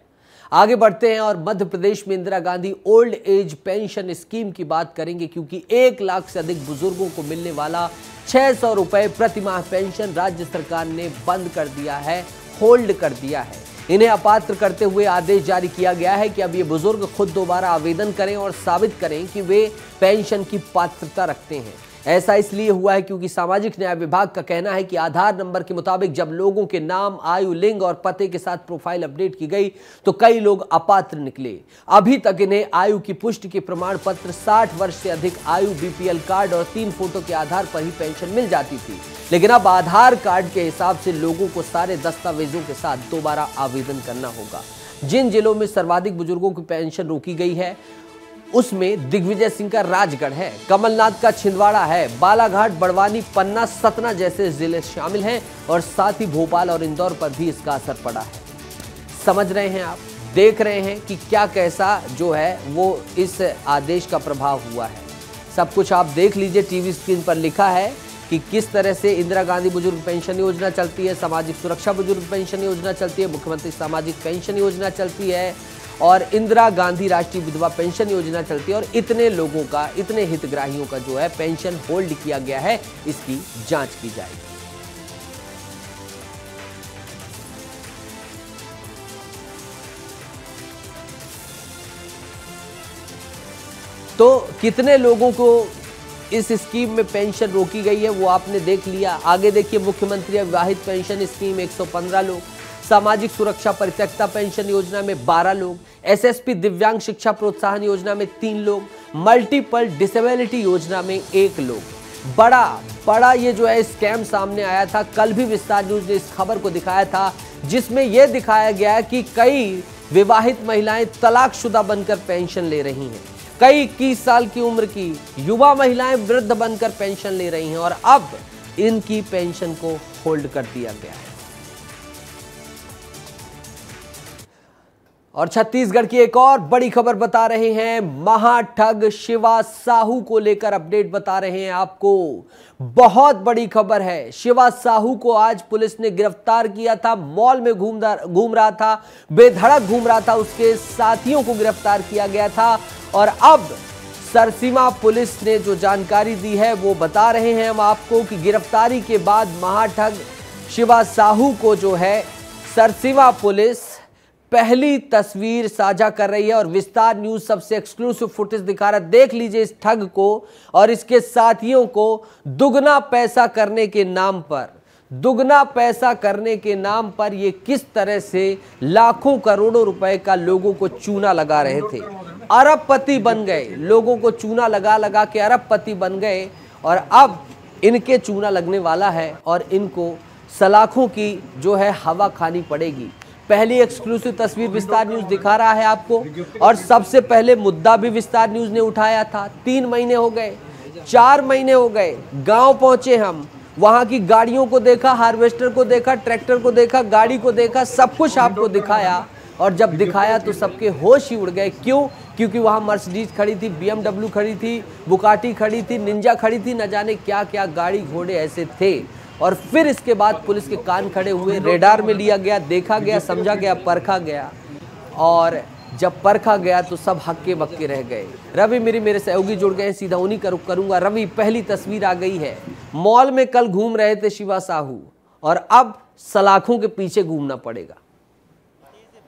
A: आगे बढ़ते हैं और मध्य प्रदेश में Indira Gandhi old age pension scheme की बात करेंगे, क्योंकि 1 लाख से अधिक बुजुर्गों को मिलने वाला 600 रुपए प्रति माह पेंशन राज्य सरकार ने बंद कर दिया है, होल्ड कर दिया है। इन्हें अपात्र करते हुए आदेश जारी किया गया है कि अब ये बुजुर्ग खुद दोबारा आवेदन करें और साबित करें कि वे पेंशन की पात्रता रखते हैं। ऐसा इसलिए हुआ है क्योंकि सामाजिक न्याय विभाग का कहना है कि आधार नंबर के मुताबिक जब लोगों के नाम, आयु, लिंग और पते के साथ प्रोफाइल अपडेट की गई तो कई लोग अपात्र निकले। अभी तक इन्हें आयु की पुष्टि के प्रमाण पत्र, 60 वर्ष से अधिक आयु, बीपीएल कार्ड और 3 फोटो के आधार पर ही पेंशन मिल जाती थी, लेकिन अब आधार कार्ड के हिसाब से लोगों को सारे दस्तावेजों के साथ दोबारा आवेदन करना होगा। जिन जिलों में सर्वाधिक बुजुर्गों की पेंशन रोकी गई है उसमें दिग्विजय सिंह का राजगढ़ है, कमलनाथ का छिंदवाड़ा है, बालाघाट, बड़वानी, पन्ना, सतना जैसे जिले शामिल हैं और साथ ही भोपाल और इंदौर पर भी इसका असर पड़ा है। समझ रहे हैं आप, देख रहे हैं कि क्या कैसा जो है वो इस आदेश का प्रभाव हुआ है। सब कुछ आप देख लीजिए, टीवी स्क्रीन पर लिखा है कि किस तरह से इंदिरा गांधी बुजुर्ग पेंशन योजना चलती है, सामाजिक सुरक्षा बुजुर्ग पेंशन योजना चलती है, मुख्यमंत्री सामाजिक पेंशन योजना चलती है और इंदिरा गांधी राष्ट्रीय विधवा पेंशन योजना चलती है। और इतने लोगों का, इतने हितग्राहियों का जो है पेंशन होल्ड किया गया है, इसकी जांच की जाएगी। तो कितने लोगों को इस स्कीम में पेंशन रोकी गई है वो आपने देख लिया। आगे देखिए, मुख्यमंत्री विवाहित पेंशन स्कीम 115 लोग, सामाजिक सुरक्षा परित्यक्ता पेंशन योजना में 12 लोग, एसएसपी दिव्यांग शिक्षा प्रोत्साहन योजना में 3 लोग, मल्टीपल डिसेबिलिटी योजना में 1 लोग। बड़ा ये जो है स्कैम सामने आया था। कल भी विस्तार न्यूज ने इस खबर को दिखाया था, जिसमें यह दिखाया गया कि कई विवाहित महिलाएं तलाकशुदा बनकर पेंशन ले रही हैं, कई 21 साल की उम्र की युवा महिलाएं वृद्ध बनकर पेंशन ले रही हैं और अब इनकी पेंशन को होल्ड कर दिया गया है। और छत्तीसगढ़ की एक और बड़ी खबर बता रहे हैं, महाठग शिवा साहू को लेकर अपडेट बता रहे हैं आपको। बहुत बड़ी खबर है। शिवा साहू को आज पुलिस ने गिरफ्तार किया था। मॉल में घूम रहा था, बेधड़क घूम रहा था, उसके साथियों को गिरफ्तार किया गया था और अब सरसीमा पुलिस ने जो जानकारी दी है वो बता रहे हैं हम आपको कि गिरफ्तारी के बाद महाठग शिवा साहू को जो है सरसीमा पुलिस पहली तस्वीर साझा कर रही है और विस्तार न्यूज सबसे एक्सक्लूसिव फुटेज दिखा रहा है। देख लीजिए इस ठग को और इसके साथियों को दुगना पैसा करने के नाम पर ये किस तरह से लाखों करोड़ों रुपए का लोगों को चूना लगा रहे थे। अरबपति बन गए, लोगों को चूना लगा के अरबपति बन गए और अब इनके चूना लगने वाला है और इनको सलाखों की जो है हवा खानी पड़ेगी। पहली एक्सक्लूसिव तस्वीर विस्तार न्यूज दिखा रहा है आपको और सबसे पहले मुद्दा भी विस्तार न्यूज ने उठाया था। 3 महीने हो गए, 4 महीने हो गए, गांव पहुंचे हम, वहां की गाड़ियों को देखा, हार्वेस्टर को देखा, ट्रैक्टर को देखा, गाड़ी को देखा, सब कुछ आपको दिखाया और जब दिखाया तो सबके होश ही उड़ गए। क्यों? क्योंकि वहां मर्सिडीज खड़ी थी, BMW खड़ी थी, बुकाटी खड़ी थी, निंजा खड़ी थी, न जाने क्या क्या गाड़ी घोड़े ऐसे थे। और फिर इसके बाद पुलिस के कान खड़े हुए, रेडार में लिया गया, देखा गया, समझा गया, परखा गया और जब परखा गया तो सब हक्के बक्के रह गए। रवि मेरे सहयोगी जुड़ गए, सीधा उन्हीं का रुख करूंगा। रवि, पहली तस्वीर आ गई है। मॉल में कल घूम रहे थे शिवा साहू और अब सलाखों के पीछे घूमना पड़ेगा।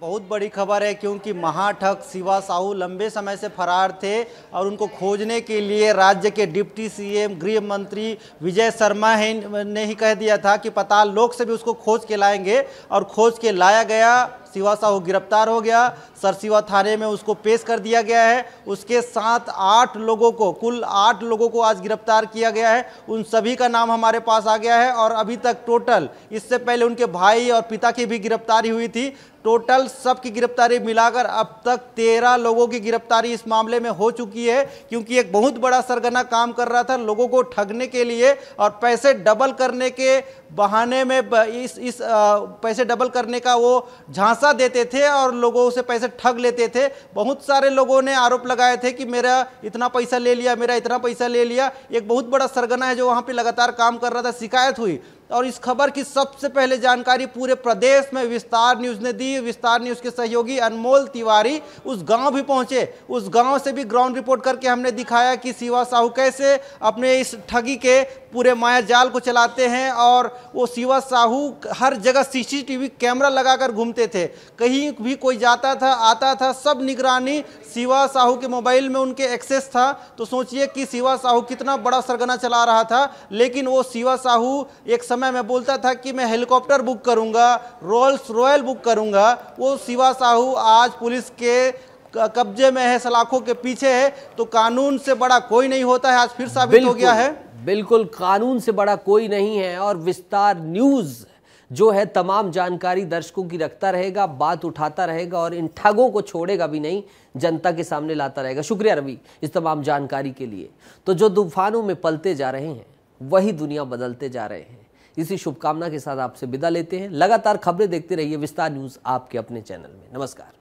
B: बहुत बड़ी खबर है क्योंकि महाठग शिवा साहू लंबे समय से फरार थे और उनको खोजने के लिए राज्य के डिप्टी सीएम गृह मंत्री विजय शर्मा ने ही कह दिया था कि पाताल लोक से भी उसको खोज के लाएंगे और खोज के लाया गया। शिवा साहू गिरफ्तार हो गया, सरसीवा थाने में उसको पेश कर दिया गया है। उसके साथ 8 लोगों को, कुल 8 लोगों को आज गिरफ्तार किया गया है। उन सभी का नाम हमारे पास आ गया है और अभी तक टोटल, इससे पहले उनके भाई और पिता की भी गिरफ्तारी हुई थी। टोटल सबकी गिरफ्तारी मिलाकर अब तक 13 लोगों की गिरफ्तारी इस मामले में हो चुकी है क्योंकि एक बहुत बड़ा सरगना काम कर रहा था लोगों को ठगने के लिए और पैसे डबल करने के बहाने में इस पैसे डबल करने का वो झांसा झांसा देते थे और लोगों से पैसे ठग लेते थे। बहुत सारे लोगों ने आरोप लगाए थे कि मेरा इतना पैसा ले लिया, मेरा इतना पैसा ले लिया। एक बहुत बड़ा सरगना है जो वहाँ पे लगातार काम कर रहा था, शिकायत हुई और इस खबर की सबसे पहले जानकारी पूरे प्रदेश में विस्तार न्यूज़ ने दी। विस्तार न्यूज़ के सहयोगी अनमोल तिवारी उस गांव भी पहुंचे, उस गांव से भी ग्राउंड रिपोर्ट करके हमने दिखाया कि शिवा साहू कैसे अपने इस ठगी के पूरे माया जाल को चलाते हैं। और वो शिवा साहू हर जगह सीसीटीवी कैमरा लगाकर घूमते थे, कहीं भी कोई जाता था आता था, सब निगरानी शिवा साहू के मोबाइल में उनके एक्सेस था। तो सोचिए कि शिवा साहू कितना बड़ा सरगना चला रहा था। लेकिन वो शिवा साहू एक समय में बोलता था कि मैं हेलीकॉप्टर बुक करूंगा, रोल्स रॉयल बुक करूंगा। वो शिवा साहू आज पुलिस के कब्जे में है, सलाखों के पीछे है। तो कानून से बड़ा कोई नहीं होता है, आज फिर साबित हो गया है।
A: बिल्कुल, कानून से बड़ा कोई नहीं है। और विस्तार न्यूज़ जो है तमाम जानकारी दर्शकों की रखता रहेगा, बात उठाता रहेगा और इन ठगों को छोड़ेगा भी नहीं, जनता के सामने लाता रहेगा। शुक्रिया रवि इस तमाम जानकारी के लिए। तो जो तूफानों में पलते जा रहे हैं वही दुनिया बदलते जा रहे हैं। इसी शुभकामना के साथ आपसे विदा लेते हैं। लगातार खबरें देखते रहिए विस्तार न्यूज़ आपके अपने चैनल में। नमस्कार।